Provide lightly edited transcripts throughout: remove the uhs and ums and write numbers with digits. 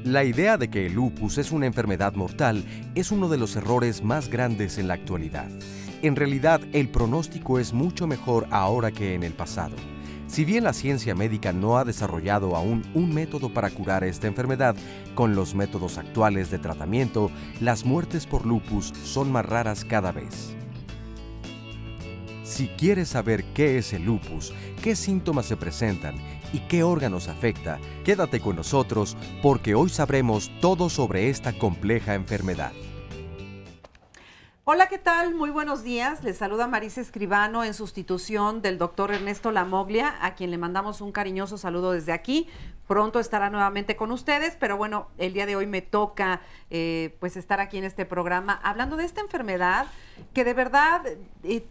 La idea de que el lupus es una enfermedad mortal es uno de los errores más grandes en la actualidad. En realidad, el pronóstico es mucho mejor ahora que en el pasado. Si bien la ciencia médica no ha desarrollado aún un método para curar esta enfermedad, con los métodos actuales de tratamiento, las muertes por lupus son más raras cada vez. Si quieres saber qué es el lupus, qué síntomas se presentan y qué órganos afecta, quédate con nosotros porque hoy sabremos todo sobre esta compleja enfermedad. Hola, ¿qué tal? Muy buenos días. Les saluda Marisa Escribano en sustitución del doctor Ernesto Lamoglia, a quien le mandamos un cariñoso saludo desde aquí. Pronto estará nuevamente con ustedes, pero bueno, el día de hoy me toca pues estar aquí en este programa hablando de esta enfermedad que de verdad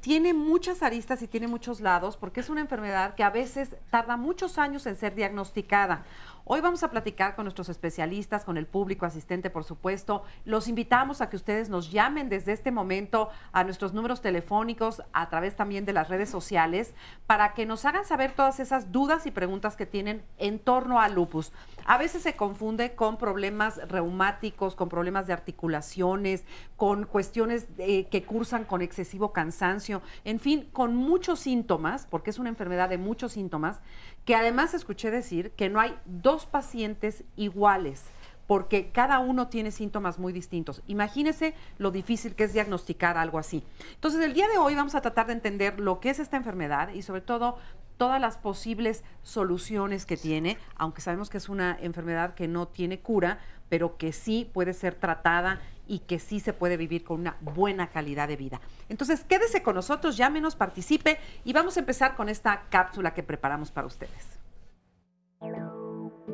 tiene muchas aristas y tiene muchos lados, porque es una enfermedad que a veces tarda muchos años en ser diagnosticada. Hoy vamos a platicar con nuestros especialistas, con el público asistente, por supuesto. Los invitamos a que ustedes nos llamen desde este momento a nuestros números telefónicos, a través también de las redes sociales, para que nos hagan saber todas esas dudas y preguntas que tienen en torno al lupus. A veces se confunde con problemas reumáticos, con problemas de articulaciones, con cuestiones que cursan con excesivo cansancio, en fin, con muchos síntomas, porque es una enfermedad de muchos síntomas, que además escuché decir que no hay dos pacientes iguales, porque cada uno tiene síntomas muy distintos. Imagínense lo difícil que es diagnosticar algo así. Entonces, el día de hoy vamos a tratar de entender lo que es esta enfermedad y sobre todo todas las posibles soluciones que tiene, aunque sabemos que es una enfermedad que no tiene cura, pero que sí puede ser tratada y que sí se puede vivir con una buena calidad de vida. Entonces, quédese con nosotros, llámenos, participe y vamos a empezar con esta cápsula que preparamos para ustedes.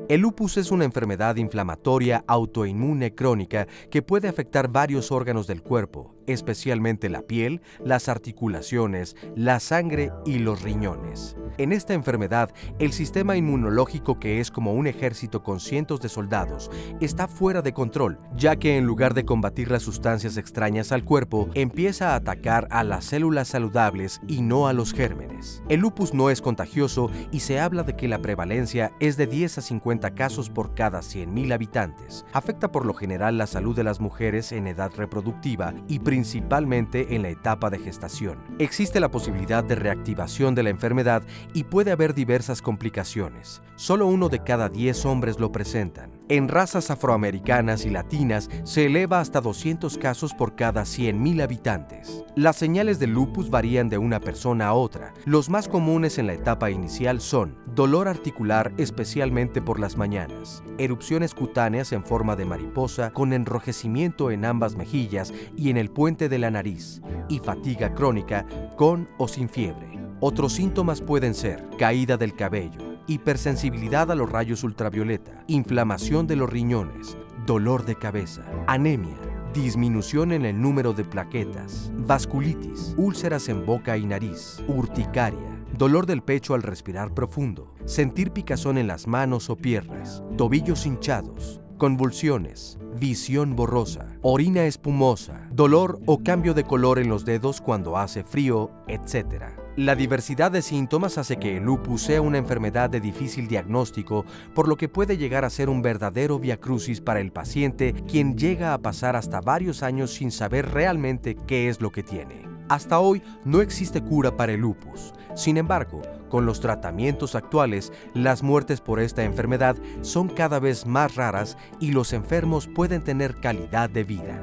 El lupus es una enfermedad inflamatoria autoinmune crónica que puede afectar varios órganos del cuerpo, especialmente la piel, las articulaciones, la sangre y los riñones. En esta enfermedad, el sistema inmunológico, que es como un ejército con cientos de soldados, está fuera de control, ya que en lugar de combatir las sustancias extrañas al cuerpo, empieza a atacar a las células saludables y no a los gérmenes. El lupus no es contagioso y se habla de que la prevalencia es de 10 a 50 casos por cada 100,000 habitantes. Afecta por lo general la salud de las mujeres en edad reproductiva y principalmente en la etapa de gestación. Existe la posibilidad de reactivación de la enfermedad y puede haber diversas complicaciones. Solo 1 de cada 10 hombres lo presentan. En razas afroamericanas y latinas se eleva hasta 200 casos por cada 100,000 habitantes. Las señales del lupus varían de una persona a otra. Los más comunes en la etapa inicial son dolor articular, especialmente por las mañanas, erupciones cutáneas en forma de mariposa con enrojecimiento en ambas mejillas y en el puente de la nariz, y fatiga crónica con o sin fiebre. Otros síntomas pueden ser caída del cabello, hipersensibilidad a los rayos ultravioleta, inflamación de los riñones, dolor de cabeza, anemia, disminución en el número de plaquetas, vasculitis, úlceras en boca y nariz, urticaria, dolor del pecho al respirar profundo, sentir picazón en las manos o piernas, tobillos hinchados, convulsiones, visión borrosa, orina espumosa, dolor o cambio de color en los dedos cuando hace frío, etc. La diversidad de síntomas hace que el lupus sea una enfermedad de difícil diagnóstico, por lo que puede llegar a ser un verdadero viacrucis para el paciente, quien llega a pasar hasta varios años sin saber realmente qué es lo que tiene. Hasta hoy no existe cura para el lupus. Sin embargo, con los tratamientos actuales, las muertes por esta enfermedad son cada vez más raras y los enfermos pueden tener calidad de vida.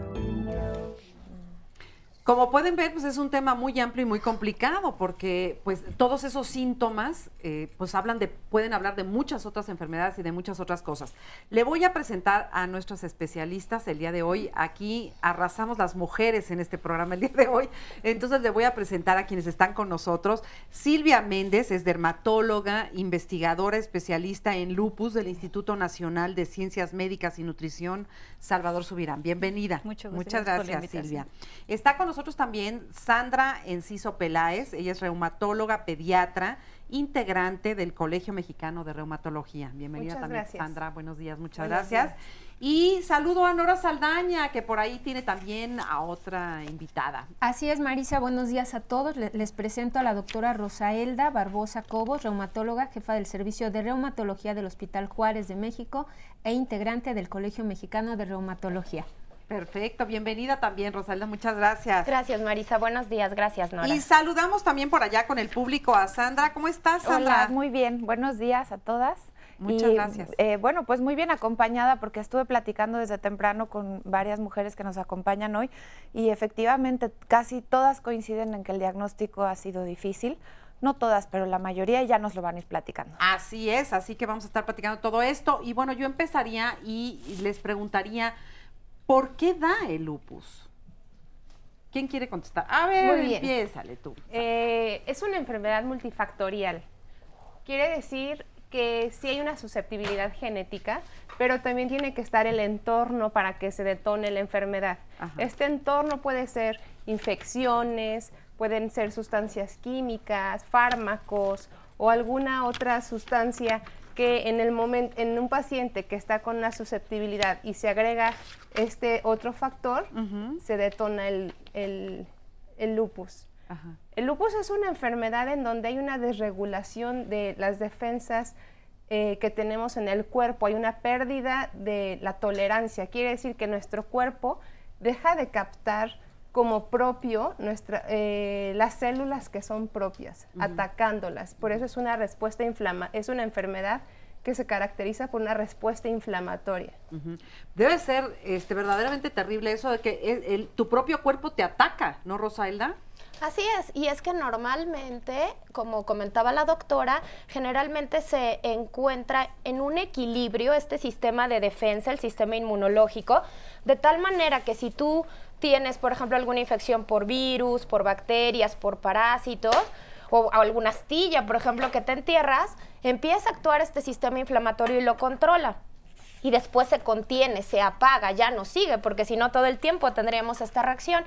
Como pueden ver, pues es un tema muy amplio y muy complicado porque pues todos esos síntomas pues pueden hablar de muchas otras enfermedades y de muchas otras cosas. Le voy a presentar a nuestros especialistas el día de hoy. Aquí arrasamos las mujeres en este programa el día de hoy. Entonces le voy a presentar a quienes están con nosotros. Silvia Méndez es dermatóloga, investigadora especialista en lupus del Instituto Nacional de Ciencias Médicas y Nutrición, Salvador Subirán. Bienvenida. Muchas gracias, Silvia. Está con nosotros también Sandra Enciso Peláez. Ella es reumatóloga, pediatra, integrante del Colegio Mexicano de Reumatología. Bienvenida también, Sandra. Buenos días, muchas gracias. Y saludo a Nora Saldaña, que por ahí tiene también a otra invitada. Así es, Marisa, buenos días a todos. Les presento a la doctora Rosaelda Barbosa Cobos, reumatóloga, jefa del Servicio de Reumatología del Hospital Juárez de México e integrante del Colegio Mexicano de Reumatología. Perfecto, bienvenida también, Rosaelda, muchas gracias. Gracias, Marisa, buenos días, gracias, Nora. Y saludamos también por allá con el público a Sandra. ¿Cómo estás, Sandra? Hola, muy bien, buenos días a todas. Muchas gracias. Bueno, pues muy bien acompañada porque estuve platicando desde temprano con varias mujeres que nos acompañan hoy y efectivamente casi todas coinciden en que el diagnóstico ha sido difícil. No todas, pero la mayoría ya nos lo van a ir platicando. Así es, así que vamos a estar platicando todo esto. Y bueno, yo empezaría y les preguntaría, ¿por qué da el lupus? ¿Quién quiere contestar? A ver, empiézale tú. Es una enfermedad multifactorial. Quiere decir que sí hay una susceptibilidad genética, pero también tiene que estar el entorno para que se detone la enfermedad. Ajá. Este entorno puede ser infecciones, pueden ser sustancias químicas, fármacos o alguna otra sustancia que en un paciente que está con una susceptibilidad y se agrega este otro factor, se detona el lupus. Ajá. El lupus es una enfermedad en donde hay una desregulación de las defensas que tenemos en el cuerpo, hay una pérdida de la tolerancia, quiere decir que nuestro cuerpo deja de captar como propio las células que son propias, atacándolas. Por eso es una respuesta es una enfermedad que se caracteriza por una respuesta inflamatoria. Debe ser verdaderamente terrible eso de que tu propio cuerpo te ataca, ¿no, Rosaelda? Así es, y es que normalmente, como comentaba la doctora, generalmente se encuentra en un equilibrio este sistema de defensa, el sistema inmunológico, de tal manera que si tú tienes, por ejemplo, alguna infección por virus, por bacterias, por parásitos, o alguna astilla, por ejemplo, que te entierras, empieza a actuar este sistema inflamatorio y lo controla. Y después se contiene, se apaga, ya no sigue, porque si no todo el tiempo tendríamos esta reacción.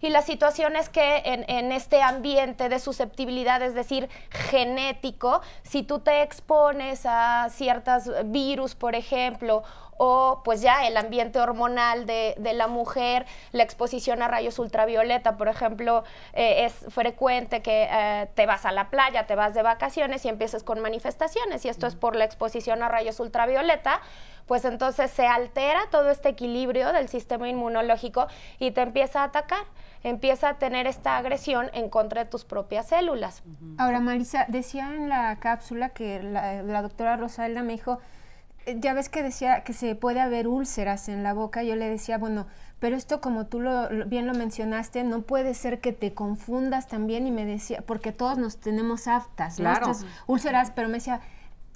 Y la situación es que en este ambiente de susceptibilidad, es decir, genético, si tú te expones a ciertos virus, por ejemplo, o pues ya el ambiente hormonal de la mujer, la exposición a rayos ultravioleta, por ejemplo, es frecuente que te vas a la playa, te vas de vacaciones y empieces con manifestaciones, y esto es por la exposición a rayos ultravioleta, pues entonces se altera todo este equilibrio del sistema inmunológico y te empieza a atacar, empieza a tener esta agresión en contra de tus propias células. Ahora, Marisa, decía en la cápsula que la doctora Rosaelda me dijo, ya ves que decía que se puede haber úlceras en la boca. Yo le decía, bueno, pero esto, como tú bien lo mencionaste, no puede ser que te confundas también. Y me decía, porque todos nos tenemos aftas, ¿no? Claro. Estas úlceras, pero me decía,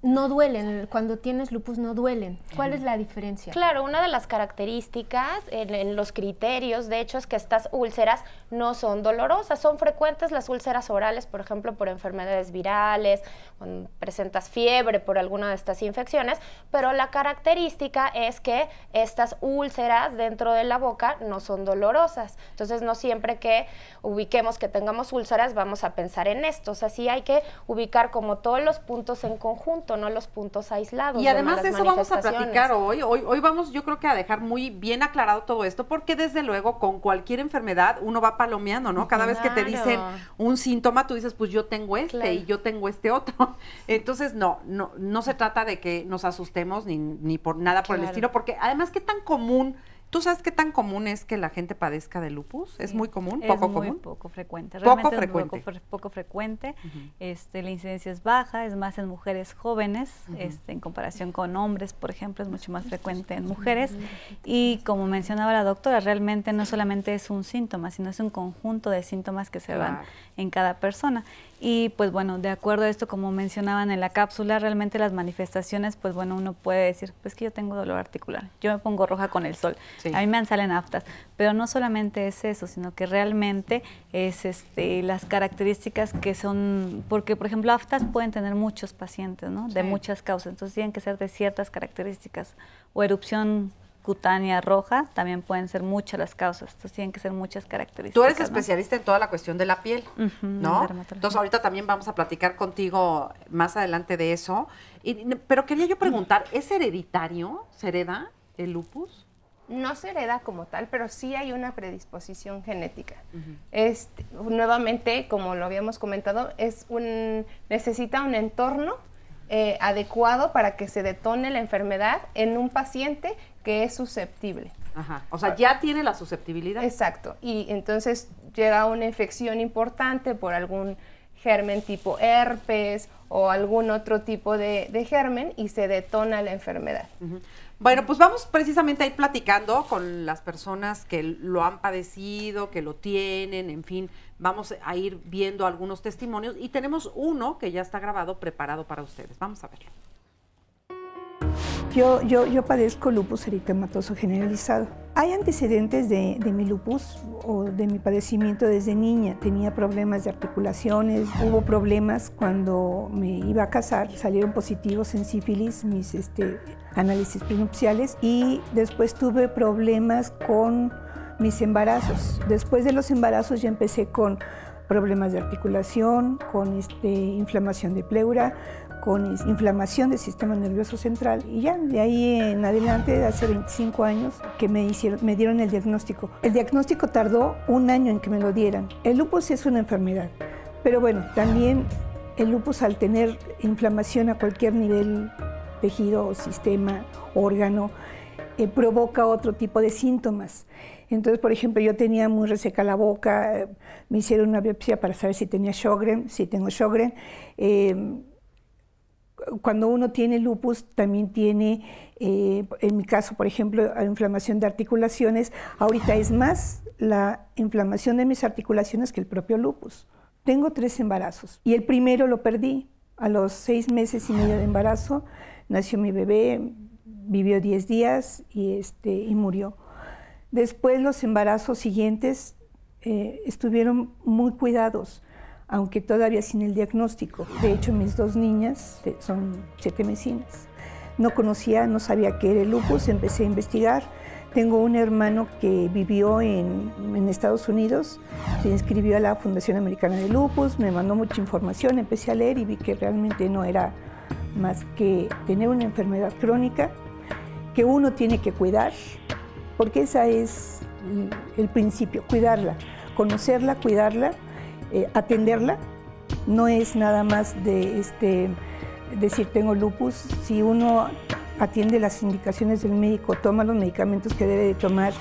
no duelen, cuando tienes lupus no duelen. ¿Cuál es la diferencia? Claro, una de las características en los criterios, de hecho, es que estas úlceras no son dolorosas. Son frecuentes las úlceras orales, por ejemplo, por enfermedades virales, cuando presentas fiebre por alguna de estas infecciones, pero la característica es que estas úlceras dentro de la boca no son dolorosas. Entonces, no siempre que ubiquemos que tengamos úlceras vamos a pensar en esto. O sea, sí hay que ubicar como todos los puntos en conjunto, no los puntos aislados. Y además de eso vamos a platicar hoy. Hoy vamos, yo creo que a dejar muy bien aclarado todo esto, porque desde luego con cualquier enfermedad uno va palomeando, ¿no? Cada vez que te dicen un síntoma, tú dices, pues yo tengo y yo tengo este otro. Entonces, no se trata de que nos asustemos ni por nada por el estilo, porque además, ¿qué tan común? ¿Tú sabes qué tan común es que la gente padezca de lupus? Sí. ¿Es muy común? ¿Poco común? Es muy poco frecuente. Realmente poco frecuente. La incidencia es baja, es más en mujeres jóvenes, en comparación con hombres, por ejemplo, es mucho más frecuente en mujeres. Y como mencionaba la doctora, realmente no solamente es un síntoma, sino es un conjunto de síntomas que se van en cada persona. Y pues bueno, de acuerdo a esto, como mencionaban en la cápsula, realmente las manifestaciones, pues bueno, uno puede decir, pues que yo tengo dolor articular, yo me pongo roja con el sol, a mí me salen aftas, pero no solamente es eso, sino que realmente es las características que son, porque por ejemplo aftas pueden tener muchos pacientes, ¿no? De muchas causas, entonces tienen que ser de ciertas características, o erupción cutánea roja, también pueden ser muchas las causas, entonces tienen que ser muchas características. Tú eres especialista en toda la cuestión de la piel, ¿no? Entonces ahorita también vamos a platicar contigo más adelante de eso, pero quería yo preguntar, ¿es hereditario? ¿Se hereda? el lupus? No se hereda como tal, pero sí hay una predisposición genética. Nuevamente, como lo habíamos comentado, necesita un entorno adecuado para que se detone la enfermedad en un paciente que es susceptible. Ajá. O sea, ya tiene la susceptibilidad. Exacto. Y entonces llega una infección importante por algún germen tipo herpes o algún otro tipo de germen y se detona la enfermedad. Bueno, pues vamos precisamente a ir platicando con las personas que lo han padecido, que lo tienen, en fin, vamos a ir viendo algunos testimonios y tenemos uno que ya está grabado, preparado para ustedes. Vamos a verlo. Yo padezco lupus eritematoso generalizado. Hay antecedentes de mi lupus o de mi padecimiento desde niña. Tenía problemas de articulaciones, hubo problemas cuando me iba a casar, salieron positivos en sífilis mis análisis prenupciales y después tuve problemas con mis embarazos. Después de los embarazos ya empecé con problemas de articulación, con inflamación de pleura, con inflamación del sistema nervioso central y ya de ahí en adelante, hace 25 años que me dieron el diagnóstico. El diagnóstico tardó 1 año en que me lo dieran. El lupus es una enfermedad, pero bueno, también el lupus al tener inflamación a cualquier nivel, tejido, sistema, órgano, provoca otro tipo de síntomas. Entonces, por ejemplo, yo tenía muy reseca la boca, me hicieron una biopsia para saber si tenía Sjögren, si tengo Sjögren. Cuando uno tiene lupus, también tiene, en mi caso, por ejemplo, inflamación de articulaciones. Ahorita es más la inflamación de mis articulaciones que el propio lupus. Tengo 3 embarazos y el primero lo perdí. A los 6 meses y medio de embarazo nació mi bebé, vivió 10 días y murió. Después los embarazos siguientes estuvieron muy cuidados, aunque todavía sin el diagnóstico. De hecho, mis 2 niñas son 7mesines. No conocía, no sabía qué era el lupus, empecé a investigar. Tengo un hermano que vivió en Estados Unidos, se inscribió a la Fundación Americana de Lupus, me mandó mucha información, empecé a leer y vi que realmente no era más que tener una enfermedad crónica que uno tiene que cuidar, porque ese es el principio, cuidarla, conocerla, cuidarla, atenderla. No es nada más de decir tengo lupus. Si uno atiende las indicaciones del médico, toma los medicamentos que debe de tomar,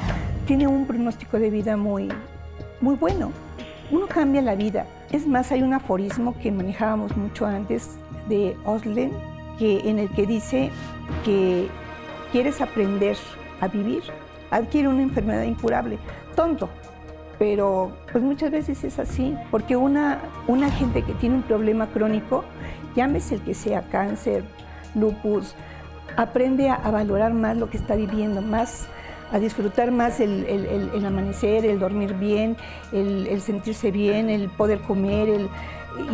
tiene un pronóstico de vida muy, muy bueno. Uno cambia la vida. Es más, hay un aforismo que manejábamos mucho antes de Osler, en el que dice que quieres aprender a vivir, adquiere una enfermedad incurable. Tonto, pero pues muchas veces es así, porque una gente que tiene un problema crónico, llámese el que sea cáncer, lupus, aprende a valorar más lo que está viviendo, más a disfrutar más el amanecer, el dormir bien, el sentirse bien, el poder comer,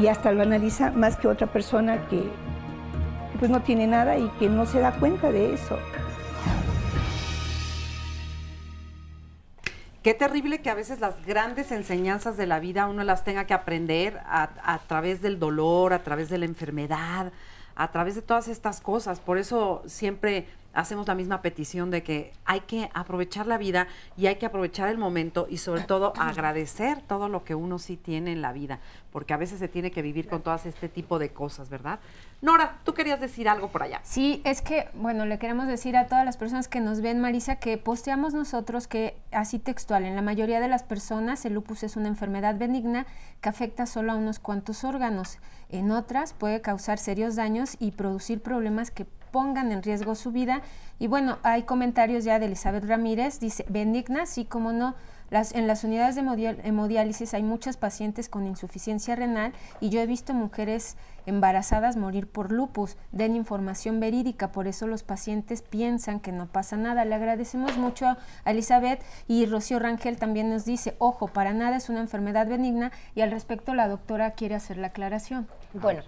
y hasta lo analiza más que otra persona que pues no tiene nada y que no se da cuenta de eso. Qué terrible que a veces las grandes enseñanzas de la vida uno las tenga que aprender a través del dolor, a través de la enfermedad, a través de todas estas cosas. Por eso siempre hacemos la misma petición de que hay que aprovechar la vida y hay que aprovechar el momento y sobre todo agradecer todo lo que uno sí tiene en la vida, porque a veces se tiene que vivir con todas este tipo de cosas, ¿verdad? Nora, tú querías decir algo por allá. Sí, es que, bueno, le queremos decir a todas las personas que nos ven, Marisa, que posteamos nosotros que, así textual, en la mayoría de las personas el lupus es una enfermedad benigna que afecta solo a unos cuantos órganos. En otras puede causar serios daños y producir problemas que pongan en riesgo su vida. Y bueno, hay comentarios ya de Elizabeth Ramírez, dice, benigna, sí, como no, en las unidades de hemodiálisis hay muchas pacientes con insuficiencia renal y yo he visto mujeres embarazadas morir por lupus. Den información verídica, por eso los pacientes piensan que no pasa nada. Le agradecemos mucho a Elizabeth. Y Rocío Rangel también nos dice, ojo, para nada es una enfermedad benigna, y al respecto la doctora quiere hacer la aclaración. Bueno,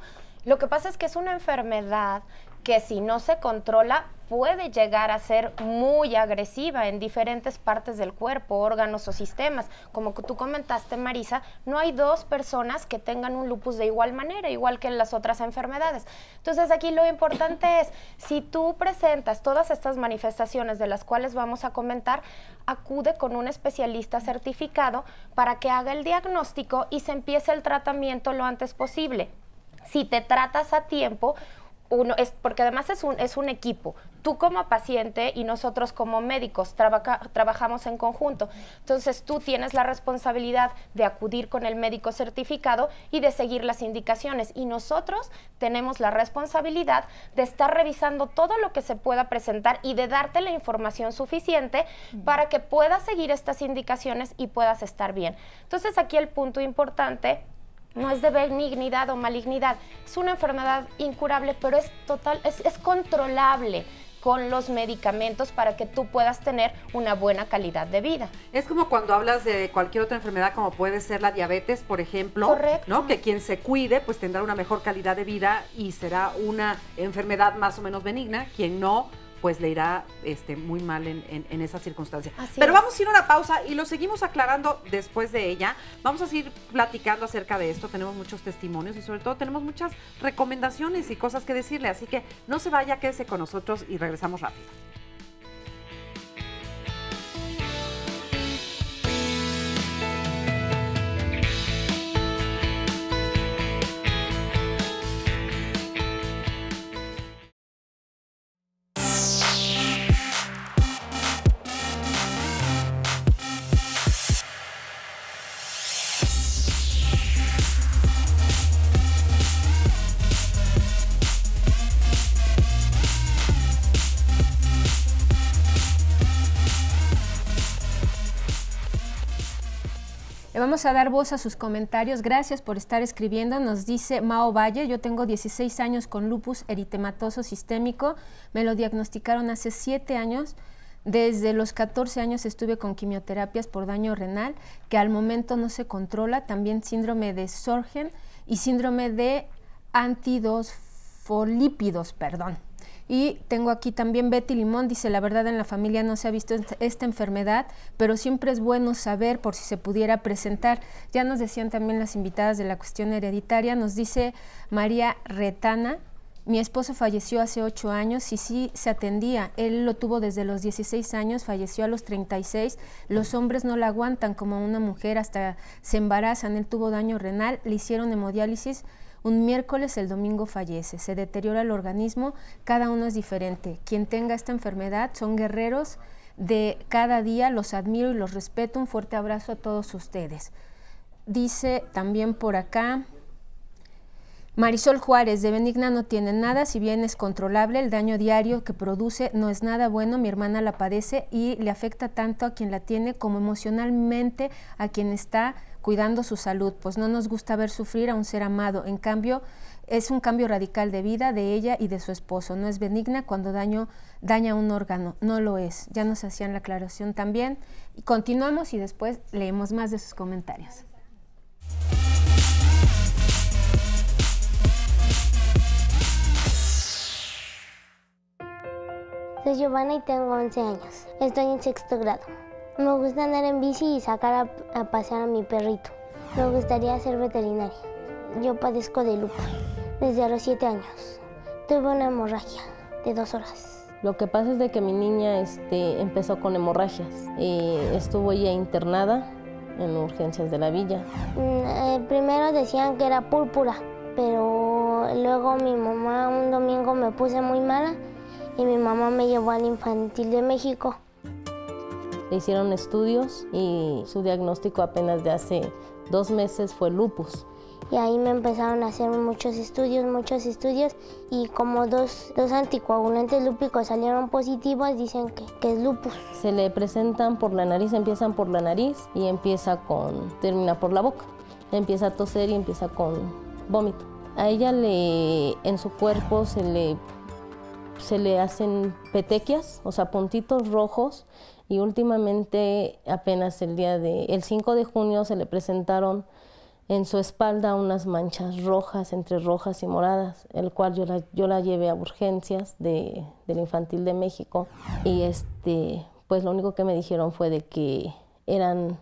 lo que pasa es que es una enfermedad que si no se controla puede llegar a ser muy agresiva en diferentes partes del cuerpo, órganos o sistemas. Como tú comentaste, Marisa, no hay dos personas que tengan un lupus de igual manera, igual que en las otras enfermedades. Entonces aquí lo importante es, si tú presentas todas estas manifestaciones de las cuales vamos a comentar, acude con un especialista certificado para que haga el diagnóstico y se empiece el tratamiento lo antes posible. Si te tratas a tiempo, porque además es un equipo. Tú como paciente y nosotros como médicos trabajamos en conjunto. Entonces tú tienes la responsabilidad de acudir con el médico certificado y de seguir las indicaciones. Y nosotros tenemos la responsabilidad de estar revisando todo lo que se pueda presentar y de darte la información suficiente para que puedas seguir estas indicaciones y puedas estar bien. Entonces aquí el punto importante no es de benignidad o malignidad, es una enfermedad incurable, pero es controlable con los medicamentos para que tú puedas tener una buena calidad de vida. Es como cuando hablas de cualquier otra enfermedad, como puede ser la diabetes, por ejemplo. Correcto. ¿No? Que quien se cuide, pues tendrá una mejor calidad de vida y será una enfermedad más o menos benigna. Quien no, pues le irá muy mal en esa circunstancia. Pero vamos a ir a una pausa y lo seguimos aclarando después de ella. Vamos a seguir platicando acerca de esto. Tenemos muchos testimonios y sobre todo tenemos muchas recomendaciones y cosas que decirle. Así que no se vaya, quédese con nosotros y regresamos rápido. Le vamos a dar voz a sus comentarios. Gracias por estar escribiendo. Nos dice Mao Valle: yo tengo 16 años con lupus eritematoso sistémico. Me lo diagnosticaron hace 7 años. Desde los 14 años estuve con quimioterapias por daño renal, que al momento no se controla. También síndrome de Sjögren y síndrome de antidosfolípidos, perdón. Y tengo aquí también Betty Limón, dice: la verdad en la familia no se ha visto esta enfermedad, pero siempre es bueno saber por si se pudiera presentar. Ya nos decían también las invitadas de la cuestión hereditaria. Nos dice María Retana: mi esposo falleció hace 8 años y sí se atendía. Él lo tuvo desde los 16 años, falleció a los 36. Los hombres no la aguantan como una mujer, hasta se embarazan. Él tuvo daño renal, le hicieron hemodiálisis un miércoles, el domingo fallece. Se deteriora el organismo, cada uno es diferente. Quien tenga esta enfermedad son guerreros de cada día, los admiro y los respeto. Un fuerte abrazo a todos ustedes. Dice también por acá Marisol Juárez: de benigna no tiene nada, si bien es controlable, el daño diario que produce no es nada bueno. Mi hermana la padece y le afecta tanto a quien la tiene como emocionalmente a quien está cuidando su salud, pues no nos gusta ver sufrir a un ser amado. En cambio, es un cambio radical de vida de ella y de su esposo. No es benigna cuando daña un órgano, no lo es. Ya nos hacían la aclaración también. Y continuamos y después leemos más de sus comentarios. Soy Giovanna y tengo 11 años. Estoy en 6º grado. Me gusta andar en bici y sacar a pasear a mi perrito. Me gustaría ser veterinaria. Yo padezco de lupus desde los 7 años. Tuve una hemorragia de 2 horas. Lo que pasa es de que mi niña empezó con hemorragias. Estuvo ella internada en urgencias de la villa. Primero decían que era púrpura, pero luego mi mamá un domingo me puse muy mala y mi mamá me llevó al Infantil de México. Le hicieron estudios y su diagnóstico apenas de hace 2 meses fue lupus. Y ahí me empezaron a hacer muchos estudios y como dos anticoagulantes lúpicos salieron positivos, dicen que es lupus. Se le presentan por la nariz, empiezan por la nariz y termina por la boca. Empieza a toser y empieza con vómito. A ella en su cuerpo se le hacen petequias, o sea, puntitos rojos, y últimamente apenas el 5 de junio se le presentaron en su espalda unas manchas rojas, entre rojas y moradas, el cual yo la llevé a urgencias del Infantil de México y pues lo único que me dijeron fue de que eran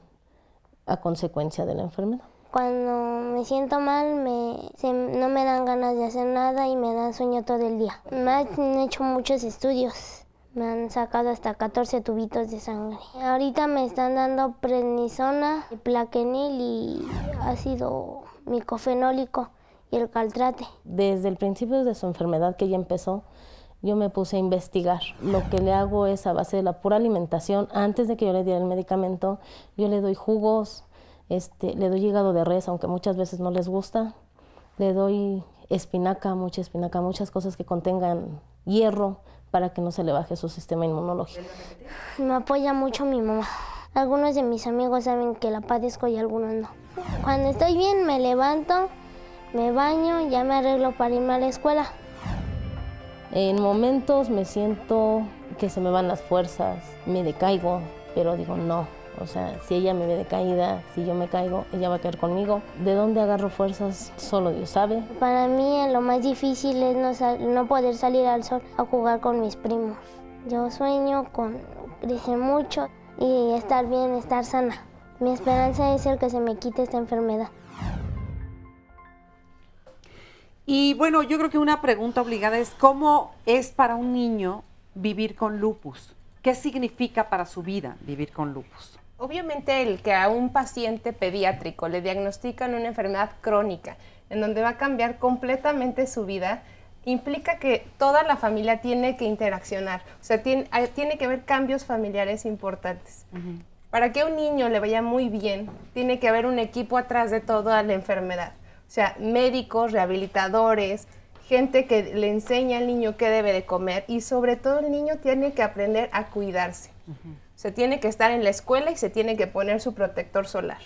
a consecuencia de la enfermedad. Cuando me siento mal, no me dan ganas de hacer nada y me dan sueño todo el día. Me han hecho muchos estudios. Me han sacado hasta 14 tubitos de sangre. Ahorita me están dando prednisona, plaquenil y ácido micofenólico y el caltrate. Desde el principio de su enfermedad que ella empezó, yo me puse a investigar. Lo que le hago es a base de la pura alimentación. Antes de que yo le diera el medicamento, yo le doy jugos, le doy hígado de res, aunque muchas veces no les gusta. Le doy espinaca, muchas cosas que contengan hierro para que no se le baje su sistema inmunológico. Me apoya mucho mi mamá. Algunos de mis amigos saben que la padezco y algunos no. Cuando estoy bien me levanto, me baño, ya me arreglo para irme a la escuela. En momentos me siento que se me van las fuerzas, me decaigo, pero digo no. O sea, si ella me ve decaída, si yo me caigo, ella va a caer conmigo. ¿De dónde agarro fuerzas? Solo Dios sabe. Para mí lo más difícil es no poder salir al sol a jugar con mis primos. Yo sueño con crecer mucho y estar bien, estar sana. Mi esperanza es el que se me quite esta enfermedad. Y bueno, yo creo que una pregunta obligada es ¿cómo es para un niño vivir con lupus? ¿Qué significa para su vida vivir con lupus? Obviamente el que a un paciente pediátrico le diagnostican una enfermedad crónica en donde va a cambiar completamente su vida, implica que toda la familia tiene que interaccionar, o sea, tiene que haber cambios familiares importantes. Para que a un niño le vaya muy bien, tiene que haber un equipo atrás de toda la enfermedad, o sea, médicos, rehabilitadores, gente que le enseña al niño qué debe de comer y sobre todo el niño tiene que aprender a cuidarse. Se tiene que estar en la escuela y se tiene que poner su protector solar.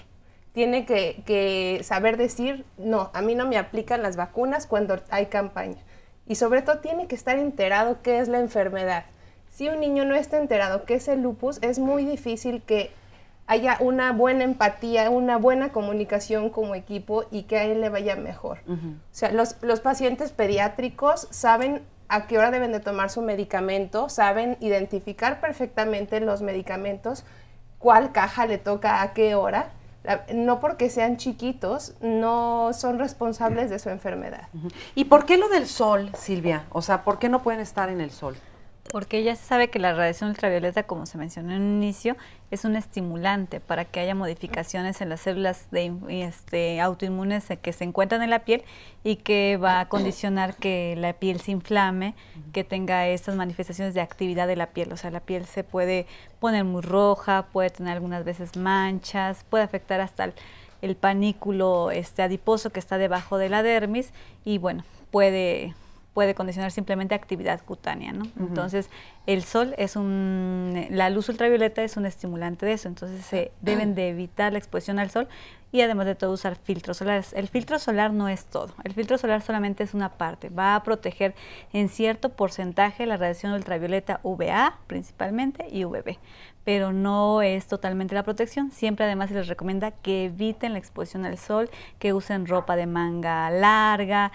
Tiene que saber decir, no, a mí no me aplican las vacunas cuando hay campaña. Y sobre todo tiene que estar enterado qué es la enfermedad. Si un niño no está enterado qué es el lupus, es muy difícil que haya una buena empatía, una buena comunicación como equipo y que a él le vaya mejor. O sea, los pacientes pediátricos saben a qué hora deben de tomar su medicamento, saben identificar perfectamente los medicamentos, cuál caja le toca a qué hora. No porque sean chiquitos, no son responsables de su enfermedad. ¿Y por qué lo del sol, Silvia? O sea, ¿por qué no pueden estar en el sol? Porque ya se sabe que la radiación ultravioleta, como se mencionó en un inicio, es un estimulante para que haya modificaciones en las células autoinmunes que se encuentran en la piel y que va a condicionar que la piel se inflame, que tenga estas manifestaciones de actividad de la piel. O sea, la piel se puede poner muy roja, puede tener algunas veces manchas, puede afectar hasta el panículo adiposo que está debajo de la dermis y bueno, puede condicionar simplemente actividad cutánea, ¿no? Entonces, el sol la luz ultravioleta es un estimulante de eso, entonces se deben de evitar la exposición al sol y además de todo usar filtros solares. El filtro solar no es todo, el filtro solar solamente es una parte, va a proteger en cierto porcentaje la radiación ultravioleta UVA principalmente y UVB, pero no es totalmente la protección. Siempre además se les recomienda que eviten la exposición al sol, que usen ropa de manga larga,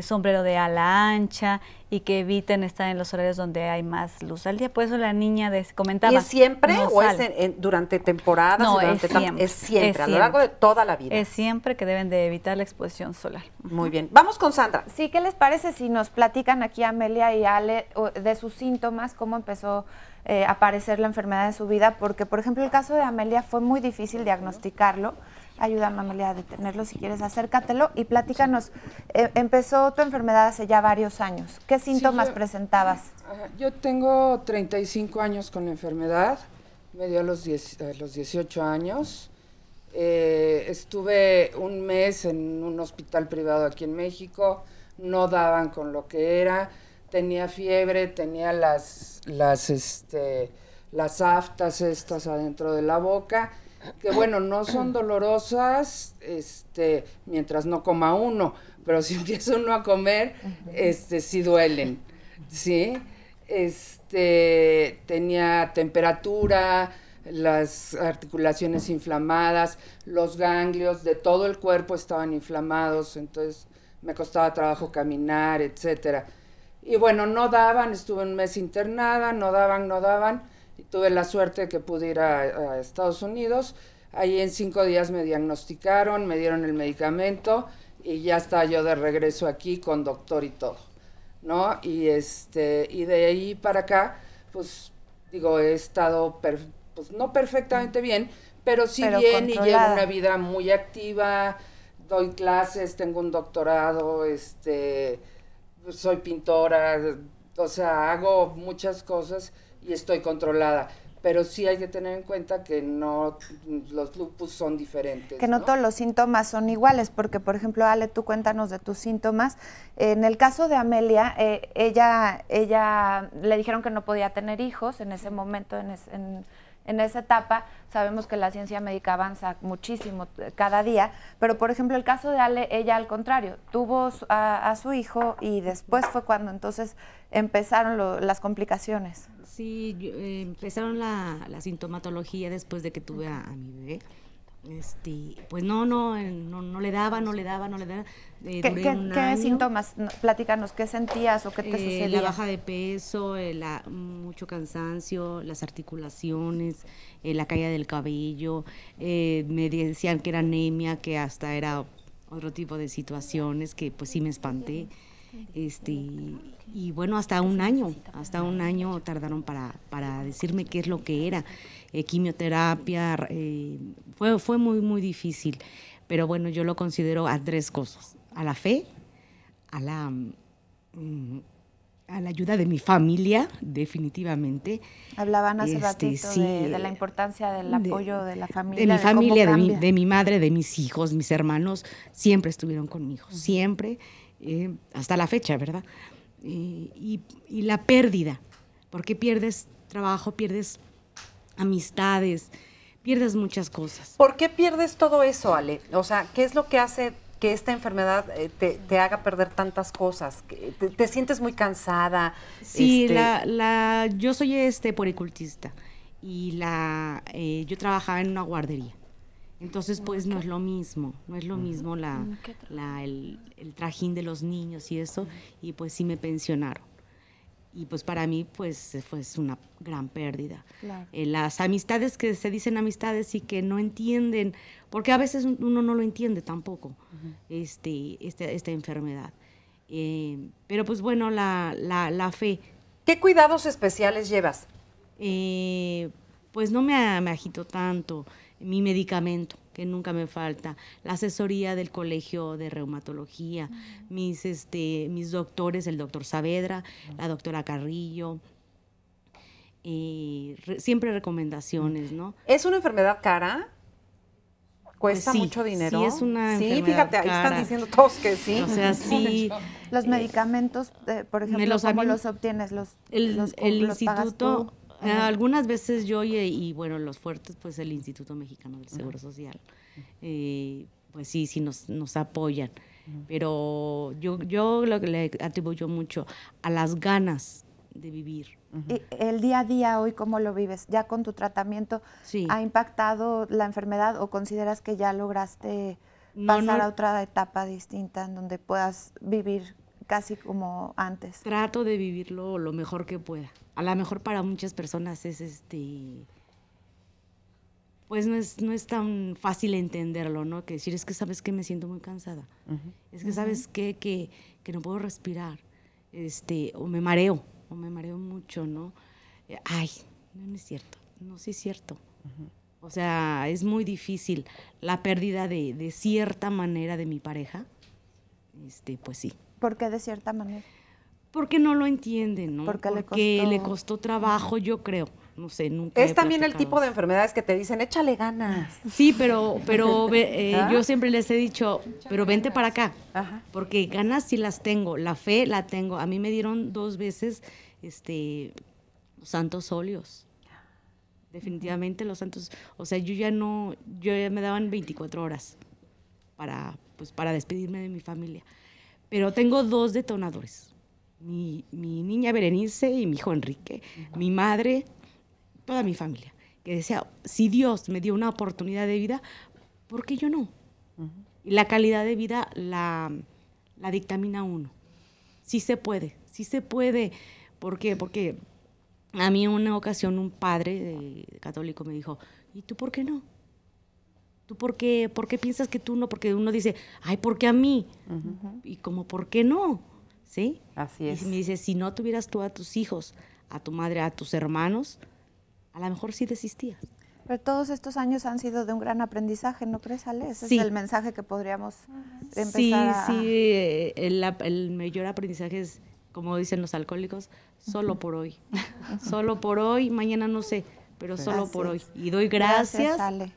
sombrero de ala ancha y que eviten estar en los horarios donde hay más luz al día. Por eso la niña comentaba. ¿Y es siempre no o sale. es durante temporadas? No, es siempre, a lo largo de toda la vida. Es siempre que deben de evitar la exposición solar. Muy bien. Vamos con Sandra. Sí, ¿qué les parece si nos platican aquí Amelia y Ale de sus síntomas, cómo empezó a aparecer la enfermedad en su vida? Porque, por ejemplo, el caso de Amelia fue muy difícil diagnosticarlo. Ayúdame, Amelia, a detenerlo si quieres, acércatelo y platícanos. Empezó tu enfermedad hace ya varios años. ¿Qué síntomas presentabas? Yo tengo 35 años con la enfermedad, me dio a los 18 años. Estuve un mes en un hospital privado aquí en México, no daban con lo que era, tenía fiebre, tenía las aftas estas adentro de la boca, que bueno, no son dolorosas mientras no coma uno, pero si empieza uno a comer, sí duelen, ¿sí? Tenía temperatura, las articulaciones inflamadas, los ganglios de todo el cuerpo estaban inflamados, entonces me costaba trabajo caminar, etcétera. Y bueno, no daban, estuve un mes internada, no daban, y tuve la suerte de que pude ir a Estados Unidos. Ahí en 5 días me diagnosticaron, me dieron el medicamento, y ya estaba yo de regreso aquí con doctor y todo, ¿no? Y de ahí para acá, pues, digo, he estado, pues, no perfectamente bien, pero sí bien, controlada. Y llevo una vida muy activa, doy clases, tengo un doctorado, soy pintora, o sea, hago muchas cosas y estoy controlada. Pero sí hay que tener en cuenta que no, los lupus son diferentes. Que no todos los síntomas son iguales, porque, por ejemplo, Ale, tú cuéntanos de tus síntomas. En el caso de Amelia, ella le dijeron que no podía tener hijos en ese momento, en esa etapa. Sabemos que la ciencia médica avanza muchísimo cada día, pero, por ejemplo, el caso de Ale, ella al contrario, tuvo a su hijo y después fue cuando entonces empezaron las complicaciones. Sí, empezaron la sintomatología después de que tuve a mi bebé. Pues no le daba. ¿Qué síntomas? Platícanos, ¿qué sentías o qué te sucedía? La baja de peso, mucho cansancio, las articulaciones, la caída del cabello, me decían que era anemia, que hasta era otro tipo de situaciones que pues sí me espanté. Y bueno, hasta un año tardaron para decirme qué es lo que era. Quimioterapia, fue muy, muy difícil, pero bueno, yo lo considero a 3 cosas: a la fe, a la ayuda de mi familia, definitivamente. Hablaban hace ratito de la importancia del apoyo de la familia. De mi familia, de mi madre, de mis hijos, mis hermanos, siempre estuvieron conmigo, siempre. Hasta la fecha, ¿verdad? Y la pérdida, porque pierdes trabajo, pierdes amistades, pierdes muchas cosas. ¿Por qué pierdes todo eso, Ale? O sea, ¿qué es lo que hace que esta enfermedad te haga perder tantas cosas? ¿Te sientes muy cansada? Sí, yo soy puericultista y yo trabajaba en una guardería. Entonces, pues no es lo mismo el trajín de los niños y eso, y pues sí me pensionaron. Y pues para mí, pues fue una gran pérdida. Claro. Las amistades que se dicen amistades y que no entienden, porque a veces uno no lo entiende tampoco, esta enfermedad. Pero pues bueno, la fe. ¿Qué cuidados especiales llevas? Pues no me agito tanto. Mi medicamento, que nunca me falta, la asesoría del colegio de reumatología, mis doctores, el doctor Saavedra, la doctora Carrillo, siempre recomendaciones, ¿no? ¿Es una enfermedad cara? ¿Cuesta mucho dinero? Sí, es una enfermedad fíjate, ahí cara. están diciendo todos que sí. O sea, sí. Los medicamentos, por ejemplo, ¿cómo los obtienes? El instituto... Algunas veces yo y bueno, los fuertes, pues el Instituto Mexicano del Seguro Social, pues sí nos apoyan, pero yo lo que le atribuyo mucho a las ganas de vivir. ¿Y el día a día hoy cómo lo vives? ¿Ya con tu tratamiento ha impactado la enfermedad o consideras que ya lograste pasar a otra etapa distinta en donde puedas vivir casi como antes? Trato de vivirlo lo mejor que pueda. A lo mejor para muchas personas es pues no es tan fácil entenderlo, ¿no? Que decir, es que sabes que me siento muy cansada. Es que sabes que no puedo respirar. O me mareo mucho, ¿no? Ay, no es cierto. No, sí es cierto. O sea, es muy difícil la pérdida de cierta manera de mi pareja. Pues sí. ¿Por qué de cierta manera? Porque no lo entienden, ¿no? Porque le costó trabajo, yo creo. No sé, nunca es también el tipo de enfermedades que te dicen, échale ganas. Sí, pero yo siempre les he dicho, pero vente para acá. Ajá. Porque ganas sí las tengo, la fe la tengo. A mí me dieron 2 veces los santos óleos. Definitivamente los santos, o sea, yo ya me daban 24 horas para despedirme de mi familia. Pero tengo 2 detonadores. Mi niña Berenice y mi hijo Enrique, mi madre, toda mi familia, que decía, si Dios me dio una oportunidad de vida, ¿por qué yo no? Y la calidad de vida la dictamina uno. Sí se puede. ¿Por qué? Porque a mí una ocasión un padre católico me dijo, ¿y tú por qué no? ¿Tú por qué piensas que tú no? Porque uno dice, ay, ¿por qué a mí? Y como, ¿por qué no? ¿Sí? Así es. Y me dice, si no tuvieras tú a tus hijos, a tu madre, a tus hermanos, a lo mejor sí desistías. Pero todos estos años han sido de un gran aprendizaje, ¿no crees, Ale? Ese sí. es el mensaje que podríamos empezar Sí, el mayor aprendizaje es, como dicen los alcohólicos, solo por hoy. Solo por hoy, mañana no sé, pero solo por hoy. Y doy gracias Ale.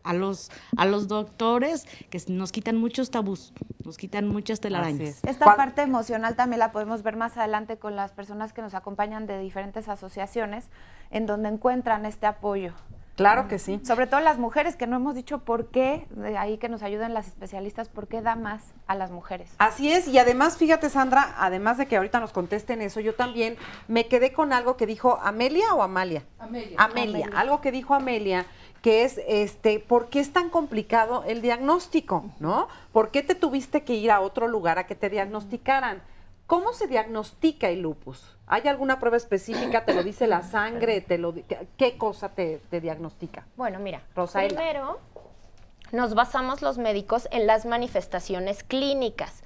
a los doctores que nos quitan muchos tabús, nos quitan muchas telarañas. Esta parte emocional también la podemos ver más adelante con las personas que nos acompañan de diferentes asociaciones, en donde encuentran este apoyo. Claro que sí. Sobre todo las mujeres, que no hemos dicho por qué, de ahí que nos ayuden las especialistas, por qué da más a las mujeres. Así es, y además, fíjate, Sandra, además de que ahorita nos contesten eso, yo también me quedé con algo que dijo Amelia o Amalia. Amelia. Algo que dijo Amelia, que es, ¿por qué es tan complicado el diagnóstico, no? ¿Por qué te tuviste que ir a otro lugar a que te diagnosticaran? ¿Cómo se diagnostica el lupus? ¿Hay alguna prueba específica? ¿Te lo dice la sangre? ¿Qué cosa te diagnostica? Bueno, mira, Rosaela. Primero nos basamos los médicos en las manifestaciones clínicas.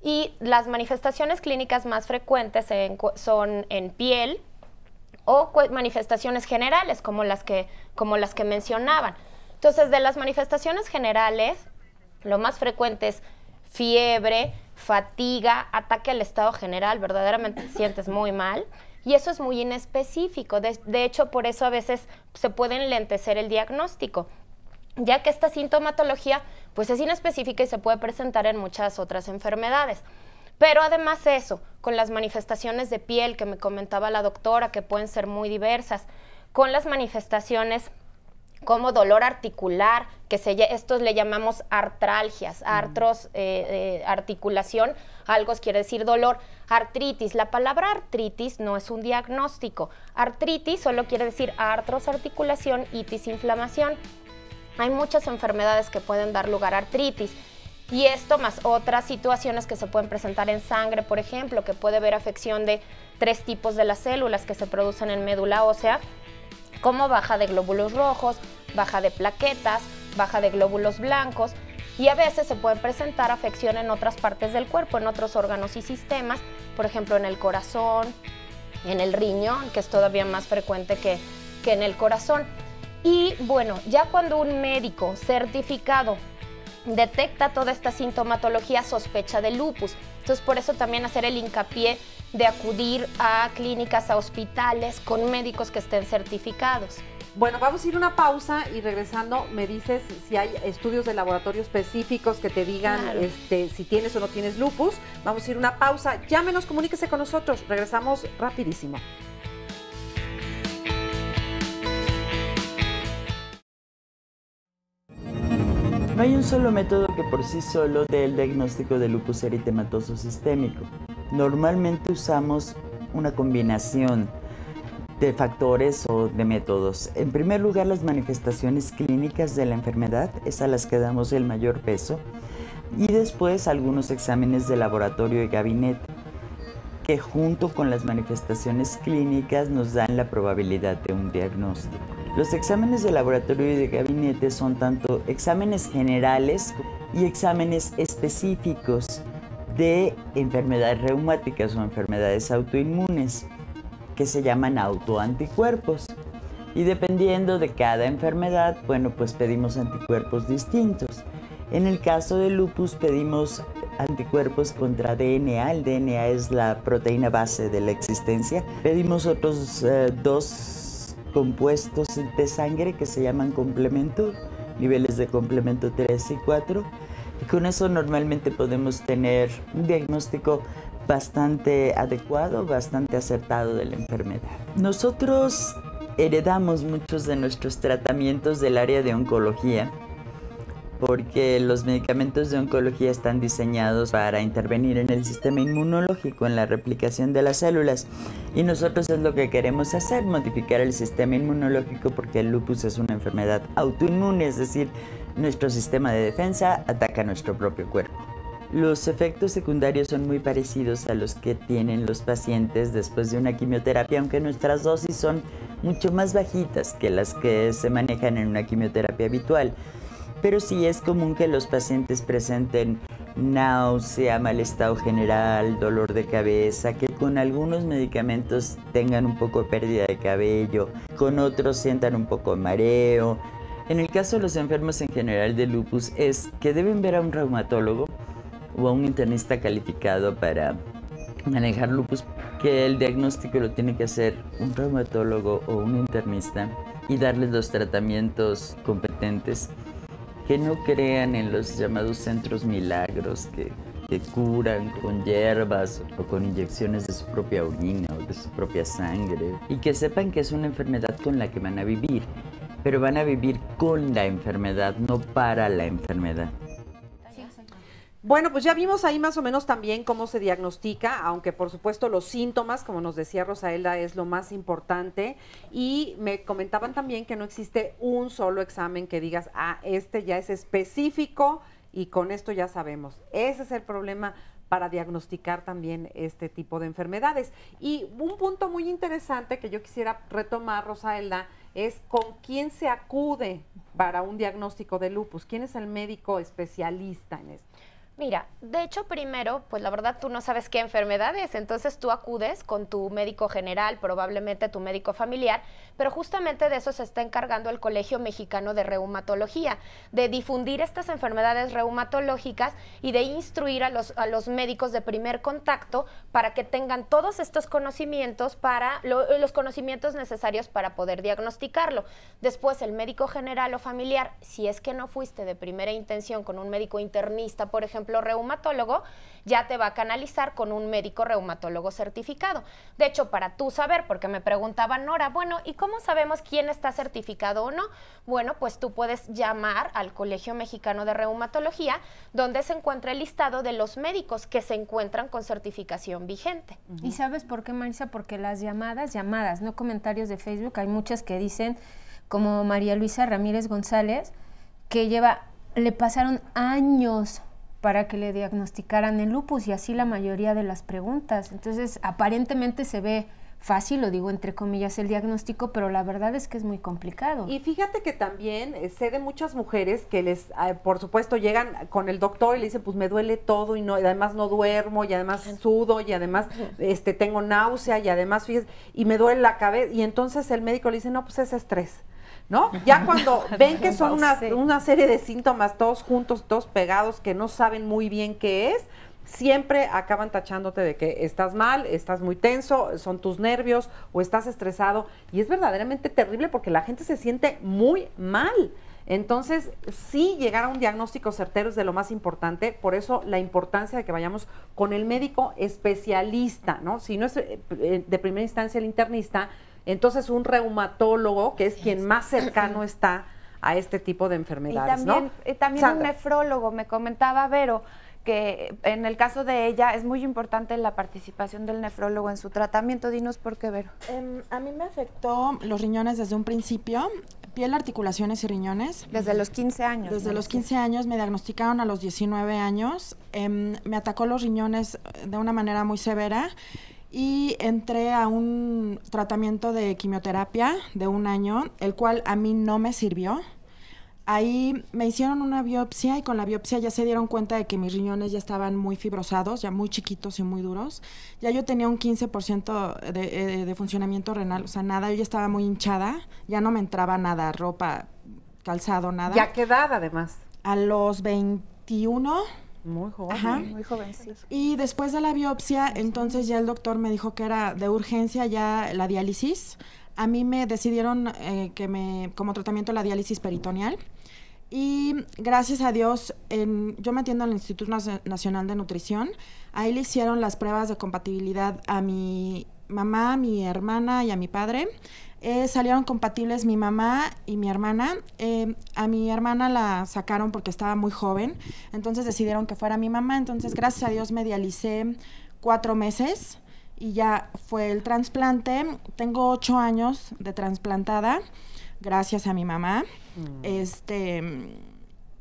Y las manifestaciones clínicas más frecuentes son en piel o manifestaciones generales, como las que mencionaban. Entonces, de las manifestaciones generales, lo más frecuente es fiebre, fatiga, ataque al estado general, verdaderamente te sientes muy mal, y eso es muy inespecífico. De hecho, por eso a veces se puede enlentecer el diagnóstico, ya que esta sintomatología pues es inespecífica y se puede presentar en muchas otras enfermedades. Pero además eso, con las manifestaciones de piel que me comentaba la doctora, que pueden ser muy diversas, con las manifestaciones como dolor articular, estos le llamamos artralgias, articulación, algo quiere decir dolor, artritis. La palabra artritis no es un diagnóstico. Artritis solo quiere decir artros, articulación, itis, inflamación. Hay muchas enfermedades que pueden dar lugar a artritis. Y esto más otras situaciones que se pueden presentar en sangre, por ejemplo, que puede haber afección de 3 tipos de las células que se producen en médula ósea, como baja de glóbulos rojos, baja de plaquetas, baja de glóbulos blancos, y a veces se puede presentar afección en otras partes del cuerpo, en otros órganos y sistemas, por ejemplo en el corazón, en el riñón, que es todavía más frecuente que en el corazón. Y bueno, ya cuando un médico certificado detecta toda esta sintomatología, sospecha de lupus. Entonces, por eso también hacer el hincapié de acudir a clínicas, a hospitales con médicos que estén certificados. Bueno, vamos a ir a una pausa y regresando me dices si hay estudios de laboratorio específicos que te digan si tienes o no tienes lupus. Vamos a ir a una pausa. Llámenos, comuníquese con nosotros. Regresamos rapidísimo. No hay un solo método que por sí solo dé el diagnóstico de lupus eritematoso sistémico. Normalmente usamos una combinación de factores o de métodos. En primer lugar, las manifestaciones clínicas de la enfermedad, es a las que damos el mayor peso, y después algunos exámenes de laboratorio y gabinete, que junto con las manifestaciones clínicas nos dan la probabilidad de un diagnóstico. Los exámenes de laboratorio y de gabinete son tanto exámenes generales y exámenes específicos de enfermedades reumáticas o enfermedades autoinmunes, que se llaman autoanticuerpos. Y dependiendo de cada enfermedad, bueno, pues pedimos anticuerpos distintos. En el caso de lupus pedimos anticuerpos contra DNA, el DNA es la proteína base de la existencia. Pedimos otros 2 compuestos de sangre que se llaman complemento, niveles de complemento 3 y 4. Y con eso normalmente podemos tener un diagnóstico bastante adecuado, bastante acertado de la enfermedad. Nosotros heredamos muchos de nuestros tratamientos del área de oncología porque los medicamentos de oncología están diseñados para intervenir en el sistema inmunológico, en la replicación de las células. Y nosotros es lo que queremos hacer, modificar el sistema inmunológico, porque el lupus es una enfermedad autoinmune, es decir, nuestro sistema de defensa ataca nuestro propio cuerpo. Los efectos secundarios son muy parecidos a los que tienen los pacientes después de una quimioterapia, aunque nuestras dosis son mucho más bajitas que las que se manejan en una quimioterapia habitual. Pero sí es común que los pacientes presenten náusea, mal estado general, dolor de cabeza, que con algunos medicamentos tengan un poco de pérdida de cabello, con otros sientan un poco de mareo. En el caso de los enfermos en general de lupus es que deben ver a un reumatólogo o a un internista calificado para manejar lupus, que el diagnóstico lo tiene que hacer un reumatólogo o un internista y darles los tratamientos competentes, que no crean en los llamados centros milagros que curan con hierbas o con inyecciones de su propia orina o de su propia sangre, y que sepan que es una enfermedad con la que van a vivir, pero van a vivir con la enfermedad, no para la enfermedad. Bueno, pues ya vimos ahí más o menos también cómo se diagnostica, aunque por supuesto los síntomas, como nos decía Rosaelda, es lo más importante. Y me comentaban también que no existe un solo examen que digas, este ya es específico y con esto ya sabemos. Ese es el problema para diagnosticar también este tipo de enfermedades. Y un punto muy interesante que yo quisiera retomar, Rosaelda, es con quién se acude para un diagnóstico de lupus. ¿Quién es el médico especialista en esto? Mira, de hecho, primero, pues la verdad tú no sabes qué enfermedad es, entonces tú acudes con tu médico general, probablemente tu médico familiar, pero justamente de eso se está encargando el Colegio Mexicano de Reumatología, de difundir estas enfermedades reumatológicas y de instruir a los médicos de primer contacto para que tengan todos estos conocimientos, los conocimientos necesarios para poder diagnosticarlo. Después, el médico general o familiar, si es que no fuiste de primera intención con un médico internista, por ejemplo, reumatólogo, ya te va a canalizar con un médico reumatólogo certificado. De hecho, para tú saber, porque me preguntaban, Nora, bueno, ¿y cómo sabemos quién está certificado o no? Bueno, pues tú puedes llamar al Colegio Mexicano de Reumatología, donde se encuentra el listado de los médicos que se encuentran con certificación vigente. ¿Y sabes por qué, Marisa? Porque las llamadas, no comentarios de Facebook, hay muchas que dicen, como María Luisa Ramírez González, que le pasaron años para que le diagnosticaran el lupus, y así la mayoría de las preguntas. Entonces, aparentemente se ve fácil, lo digo entre comillas, el diagnóstico, pero la verdad es que es muy complicado. Y fíjate que también sé de muchas mujeres que por supuesto, llegan con el doctor y le dicen, pues me duele todo y además no duermo, y además sudo, y además tengo náusea, y además, fíjate, y me duele la cabeza, y entonces el médico le dice, no, pues es estrés, ¿no? Ya cuando ven que son una serie de síntomas todos juntos, todos pegados, que no saben muy bien qué es, siempre acaban tachándote de que estás mal, estás muy tenso, son tus nervios o estás estresado, y es verdaderamente terrible porque la gente se siente muy mal. Entonces, sí, llegar a un diagnóstico certero es de lo más importante, por eso la importancia de que vayamos con el médico especialista, ¿no? Si no es de primera instancia el internista, entonces un reumatólogo, que es quien más cercano está a este tipo de enfermedades, y también un nefrólogo. Me comentaba Vero que en el caso de ella es muy importante la participación del nefrólogo en su tratamiento. Dinos por qué, Vero. A mí me afectó los riñones desde un principio, piel, articulaciones y riñones. Desde los 15 años. Desde los 15 años, me diagnosticaron a los 19 años. Me atacó los riñones de una manera muy severa y entré a un tratamiento de quimioterapia de 1 año, el cual a mí no me sirvió. Ahí me hicieron una biopsia y con la biopsia ya se dieron cuenta de que mis riñones ya estaban muy fibrosados, ya muy chiquitos y muy duros. Ya yo tenía un 15% de funcionamiento renal, o sea, nada, yo ya estaba muy hinchada, ya no me entraba nada, ropa, calzado, nada. ¿Y a qué edad además? A los 21. Muy joven. Ajá. Muy jovencito. Y después de la biopsia, entonces ya el doctor me dijo que era de urgencia ya la diálisis. A mí me decidieron como tratamiento la diálisis peritoneal. Y gracias a Dios, yo me atiendo en el Instituto Nacional de Nutrición. Ahí le hicieron las pruebas de compatibilidad a mi mamá, mi hermana y a mi padre. Salieron compatibles mi mamá y mi hermana. A mi hermana la sacaron porque estaba muy joven, entonces decidieron que fuera mi mamá. Entonces, gracias a Dios, me dialicé 4 meses y ya fue el trasplante. Tengo 8 años de trasplantada, gracias a mi mamá.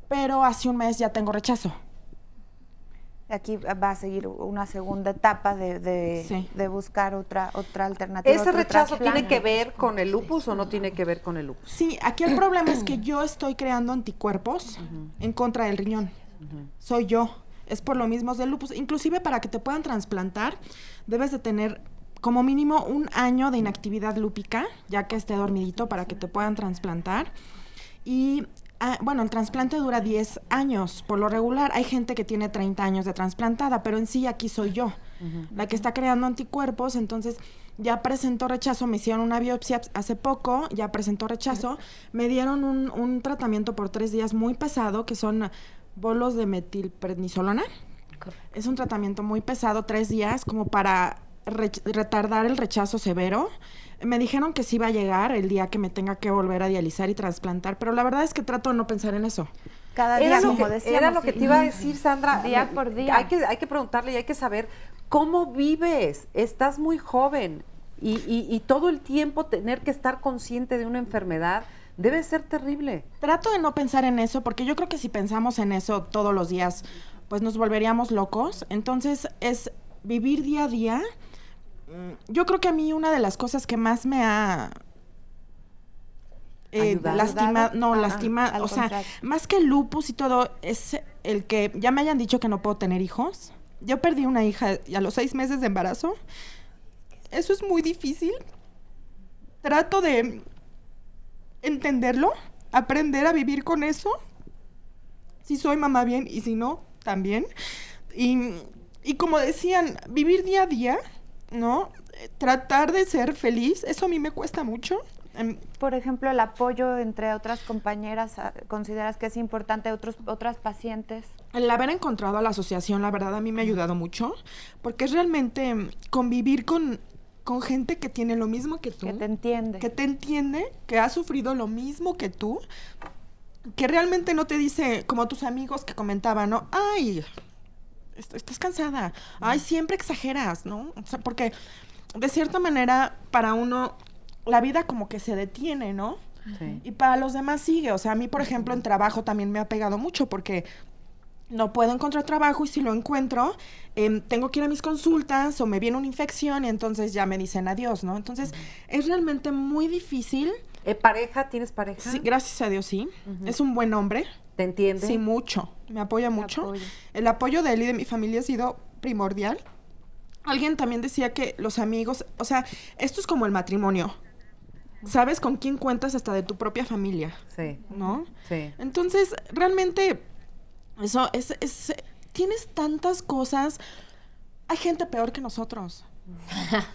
Pero hace un mes ya tengo rechazo. Aquí va a seguir una segunda etapa de buscar otra alternativa. ¿Ese rechazo tiene que ver con el lupus o no tiene que ver con el lupus? Sí, aquí el problema es que yo estoy creando anticuerpos en contra del riñón. Soy yo. Es por lo mismo del lupus. Inclusive para que te puedan trasplantar, debes de tener como mínimo 1 año de inactividad lúpica, ya que esté dormidito para que te puedan trasplantar. Y bueno, el trasplante dura 10 años, por lo regular. Hay gente que tiene 30 años de trasplantada, pero en sí aquí soy yo, la que está creando anticuerpos. Entonces ya presentó rechazo, me hicieron una biopsia hace poco, ya presentó rechazo, me dieron un tratamiento por 3 días muy pesado, que son bolos de metilprednisolona. Es un tratamiento muy pesado, 3 días, como para retardar el rechazo severo. Me dijeron que sí iba a llegar el día que me tenga que volver a dializar y trasplantar, pero la verdad es que trato de no pensar en eso. Cada día, como decíamos. Era lo que te iba a decir, Sandra. Día por día. Hay que preguntarle y hay que saber cómo vives. Estás muy joven y todo el tiempo tener que estar consciente de una enfermedad debe ser terrible. Trato de no pensar en eso, porque yo creo que si pensamos en eso todos los días, pues nos volveríamos locos. Entonces es vivir día a día. Yo creo que a mí una de las cosas que más me ha lastimado, o sea, más que el lupus y todo, es el que ya me hayan dicho que no puedo tener hijos. Yo perdí una hija a los 6 meses de embarazo. Eso es muy difícil. Trato de entenderlo, aprender a vivir con eso. Si soy mamá, bien, y si no, también. Y como decían, vivir día a día, ¿no? Tratar de ser feliz, eso a mí me cuesta mucho. Por ejemplo, el apoyo entre otras compañeras, ¿consideras que es importante otras pacientes? El haber encontrado a la asociación, la verdad, a mí me ha ayudado mucho, porque es realmente convivir con gente que tiene lo mismo que tú. Que te entiende. Que te entiende, que ha sufrido lo mismo que tú, que realmente no te dice, como tus amigos que comentaban, ¿no? Ay, estás cansada. Ay, siempre exageras, ¿no? O sea, porque de cierta manera para uno la vida como que se detiene, ¿no? Sí. Y para los demás sigue. O sea, a mí, por ejemplo, en trabajo también me ha pegado mucho porque no puedo encontrar trabajo y si lo encuentro, tengo que ir a mis consultas o me viene una infección y entonces ya me dicen adiós, ¿no? Entonces, es realmente muy difícil. ¿Pareja? ¿Tienes pareja? Sí, gracias a Dios, sí. Es un buen hombre. ¿Te entiende? Sí, mucho. Me apoya mucho. El apoyo de él y de mi familia ha sido primordial. Alguien también decía que los amigos, o sea, esto es como el matrimonio. ¿Sabes con quién cuentas hasta de tu propia familia? Sí. ¿No? Sí. Entonces, realmente, eso tienes tantas cosas. Hay gente peor que nosotros.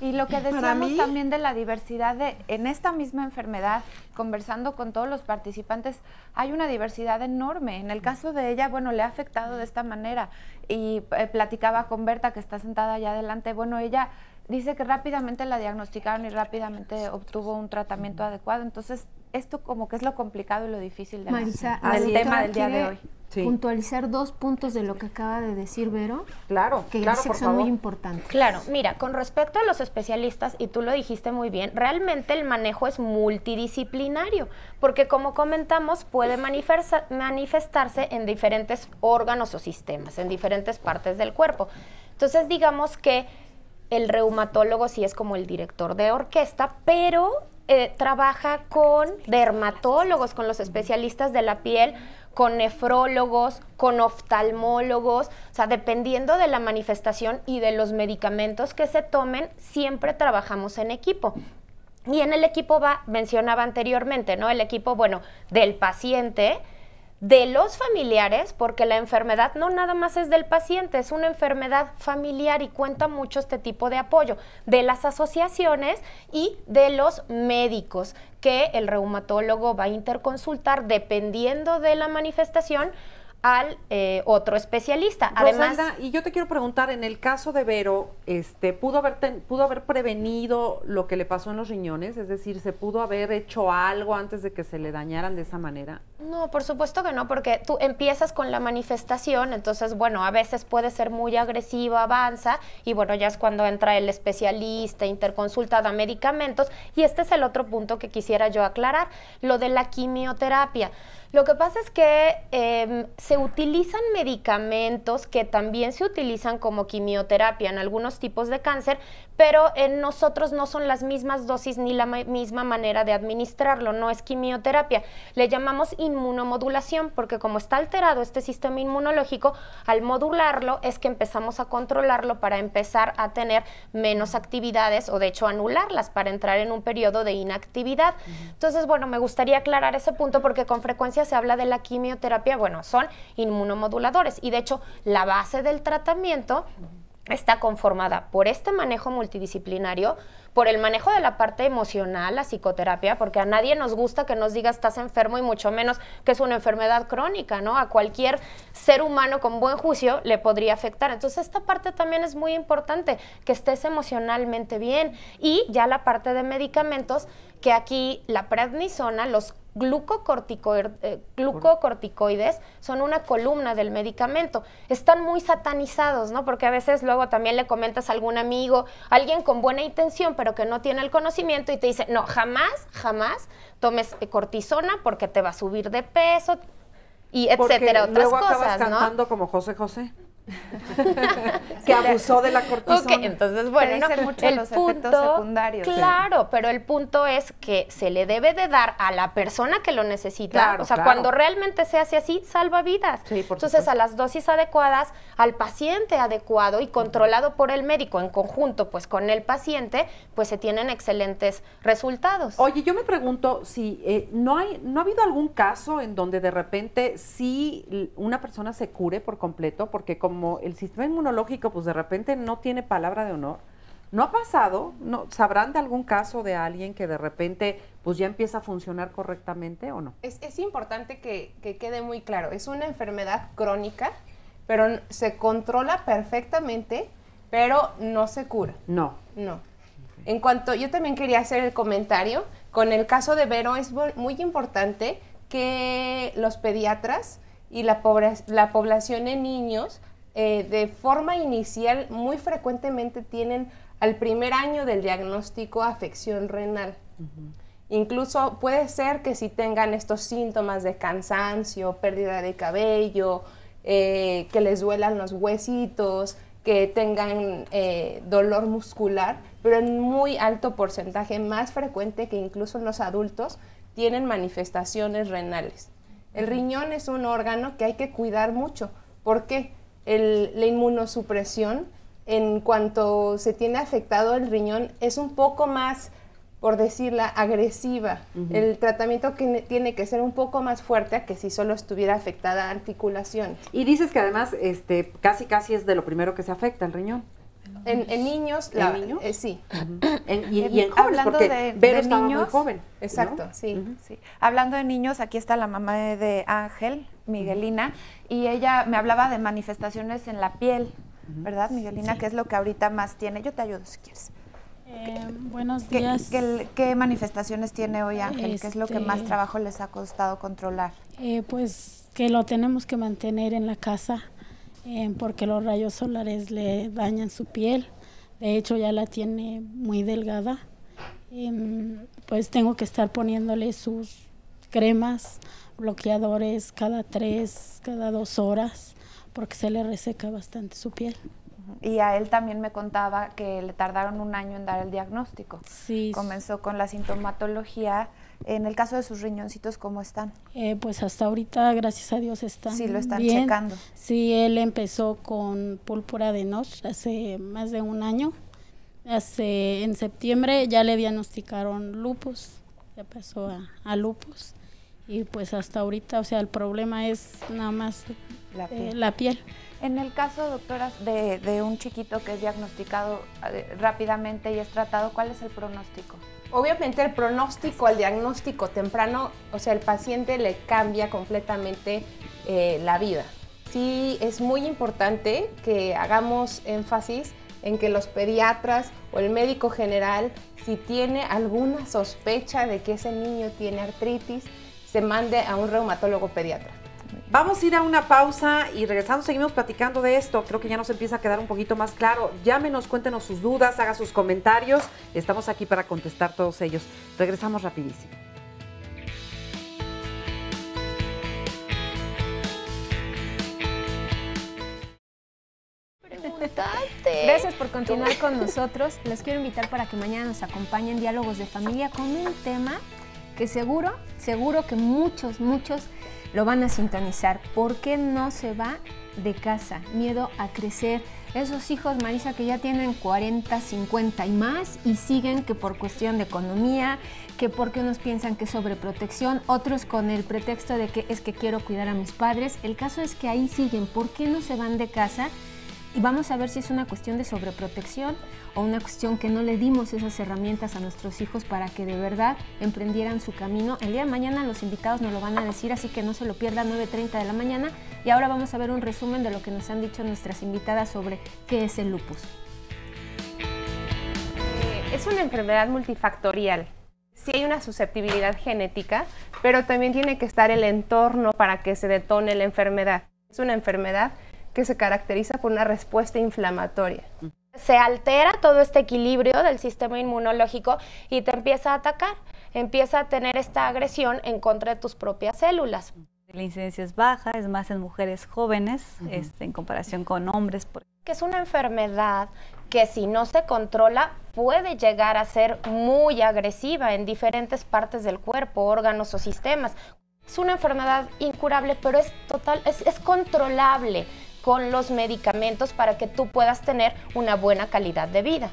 Y lo que decíamos también de la diversidad en esta misma enfermedad, conversando con todos los participantes, hay una diversidad enorme. En el caso de ella, bueno, le ha afectado de esta manera. Y platicaba con Berta, que está sentada allá adelante. Bueno, ella dice que rápidamente la diagnosticaron y rápidamente obtuvo un tratamiento adecuado. Entonces, esto como que es lo complicado y lo difícil del tema del día de hoy. Sí. Puntualizar 2 puntos de lo que acaba de decir Vero. Claro, que claro, que son muy importantes. Claro, mira, con respecto a los especialistas, y tú lo dijiste muy bien, realmente el manejo es multidisciplinario, porque como comentamos, puede manifestarse en diferentes órganos o sistemas, en diferentes partes del cuerpo. Entonces, digamos que el reumatólogo sí es como el director de orquesta, pero trabaja con dermatólogos, con los especialistas de la piel, con nefrólogos, con oftalmólogos, o sea, dependiendo de la manifestación y de los medicamentos que se tomen, siempre trabajamos en equipo. Y en el equipo mencionaba anteriormente, ¿no? El equipo, bueno, del paciente, de los familiares, porque la enfermedad no nada más es del paciente, es una enfermedad familiar y cuenta mucho este tipo de apoyo, de las asociaciones y de los médicos, que el reumatólogo va a interconsultar dependiendo de la manifestación al otro especialista. Además, Rosalda, y yo te quiero preguntar, en el caso de Vero, ¿pudo haber prevenido lo que le pasó en los riñones? Es decir, ¿se pudo haber hecho algo antes de que se le dañaran de esa manera? no, por supuesto que no, porque tú empiezas con la manifestación, entonces, bueno, a veces puede ser muy agresivo, avanza, y bueno, ya es cuando entra el especialista, interconsulta, da medicamentos, y este es el otro punto que quisiera yo aclarar, lo de la quimioterapia. Lo que pasa es que se utilizan medicamentos que también se utilizan como quimioterapia en algunos tipos de cáncer, pero en nosotros no son las mismas dosis ni la misma manera de administrarlo, no es quimioterapia. Le llamamos inmunomodulación porque como está alterado este sistema inmunológico, al modularlo es que empezamos a controlarlo para empezar a tener menos actividades o de hecho anularlas para entrar en un periodo de inactividad. Entonces, bueno, me gustaría aclarar ese punto porque con frecuencia se habla de la quimioterapia, bueno, son inmunomoduladores y de hecho la base del tratamiento está conformada por este manejo multidisciplinario, por el manejo de la parte emocional, la psicoterapia, porque a nadie nos gusta que nos diga estás enfermo y mucho menos que es una enfermedad crónica, ¿no? A cualquier ser humano con buen juicio le podría afectar. Entonces esta parte también es muy importante, que estés emocionalmente bien. Y ya la parte de medicamentos, que aquí la prednisona, los glucocorticoides son una columna del medicamento. Están muy satanizados, ¿no? Porque a veces luego también le comentas a algún amigo, alguien con buena intención, pero que no tiene el conocimiento y te dice, no, jamás tomes cortisona porque te va a subir de peso y etcétera, otras luego cosas, acabas ¿no? cantando como José José. Que abusó de la cortisona. Okay, entonces, bueno, no, mucho el los punto, efectos secundarios. claro, pero el punto es que se le debe de dar a la persona que lo necesita, Claro, o sea, claro. cuando realmente se hace así, salva vidas. Sí, por entonces, supuesto. a las dosis adecuadas, al paciente adecuado y controlado por el médico en conjunto, pues con el paciente, pues se tienen excelentes resultados. Oye, yo me pregunto si ¿no ha habido algún caso en donde de repente sí una persona se cure por completo? Porque como el sistema inmunológico, pues de repente no tiene palabra de honor. ¿No ha pasado? ¿No? ¿Sabrán de algún caso de alguien que de repente pues ya empieza a funcionar correctamente o no? Es importante que quede muy claro, es una enfermedad crónica, pero se controla perfectamente, pero no se cura. No. No. En cuanto, yo también quería hacer el comentario, con el caso de Vero es muy importante que los pediatras y la población en niños de forma inicial muy frecuentemente tienen al primer año del diagnóstico afección renal. Incluso puede ser que si tengan estos síntomas de cansancio, pérdida de cabello, que les duelan los huesitos, que tengan dolor muscular, pero en muy alto porcentaje, más frecuente que incluso en los adultos, tienen manifestaciones renales. El riñón es un órgano que hay que cuidar mucho. ¿Por qué? La inmunosupresión, en cuanto se tiene afectado el riñón, es un poco más, por decirla, agresiva. El tratamiento tiene que ser un poco más fuerte a que si solo estuviera afectada articulación. Y dices que además casi es de lo primero que se afecta el riñón. En niños, ¿En niños? Sí. Y en jóvenes, porque Vero estaba muy joven. Exacto, ¿no? sí. Sí. Hablando de niños, aquí está la mamá de Ángel, Miguelina, y ella me hablaba de manifestaciones en la piel, ¿verdad, Miguelina? Sí. Que es lo que ahorita más tiene. Yo te ayudo si quieres. Buenos días. ¿Qué manifestaciones tiene hoy Ángel? ¿Qué es lo que más trabajo les ha costado controlar? Pues que lo tenemos que mantener en la casa porque los rayos solares le dañan su piel. De hecho, ya la tiene muy delgada. Pues tengo que estar poniéndole sus cremas, bloqueadores cada 2 horas porque se le reseca bastante su piel. Y a él también me contaba que le tardaron 1 año en dar el diagnóstico. Sí. Comenzó con la sintomatología. En el caso de sus riñoncitos, ¿cómo están? Pues hasta ahorita, gracias a Dios, están Sí, lo están bien. checando. Sí, él empezó con púrpura de Noche hace más de 1 año. En septiembre ya le diagnosticaron lupus, ya pasó a lupus. Y pues hasta ahorita, o sea, el problema es nada más la piel. En el caso, doctora, de un chiquito que es diagnosticado rápidamente y es tratado, ¿cuál es el pronóstico? Obviamente el pronóstico, el diagnóstico temprano, o sea, el paciente le cambia completamente la vida. Sí, es muy importante que hagamos énfasis en que los pediatras o el médico general, si tiene alguna sospecha de que ese niño tiene artritis, se mande a un reumatólogo pediatra. Vamos a ir a una pausa y regresando seguimos platicando de esto. Creo que ya nos empieza a quedar un poquito más claro. Llámenos, cuéntenos sus dudas, haga sus comentarios. Estamos aquí para contestar todos ellos. Regresamos rapidísimo. Gracias por continuar con nosotros. Les quiero invitar para que mañana nos acompañen Diálogos de Familia con un tema que seguro que muchos lo van a sintonizar. ¿Por qué no se va de casa? Miedo a crecer. Esos hijos, Marisa, que ya tienen 40, 50 y más y siguen que por cuestión de economía, que porque unos piensan que es sobreprotección, otros con el pretexto de que es que quiero cuidar a mis padres. El caso es que ahí siguen. ¿Por qué no se van de casa? Y vamos a ver si es una cuestión de sobreprotección o una cuestión que no le dimos esas herramientas a nuestros hijos para que de verdad emprendieran su camino. El día de mañana los invitados nos lo van a decir, así que no se lo pierdan, 9:30 de la mañana. Y ahora vamos a ver un resumen de lo que nos han dicho nuestras invitadas sobre qué es el lupus. Es una enfermedad multifactorial. Sí hay una susceptibilidad genética, pero también tiene que estar el entorno para que se detone la enfermedad. Es una enfermedad que se caracteriza por una respuesta inflamatoria. Se altera todo este equilibrio del sistema inmunológico y te empieza a atacar, empieza a tener esta agresión en contra de tus propias células. La incidencia es baja, es más en mujeres jóvenes, en comparación con hombres. Que es una enfermedad que si no se controla puede llegar a ser muy agresiva en diferentes partes del cuerpo, órganos o sistemas. Es una enfermedad incurable, pero es controlable con los medicamentos para que tú puedas tener una buena calidad de vida.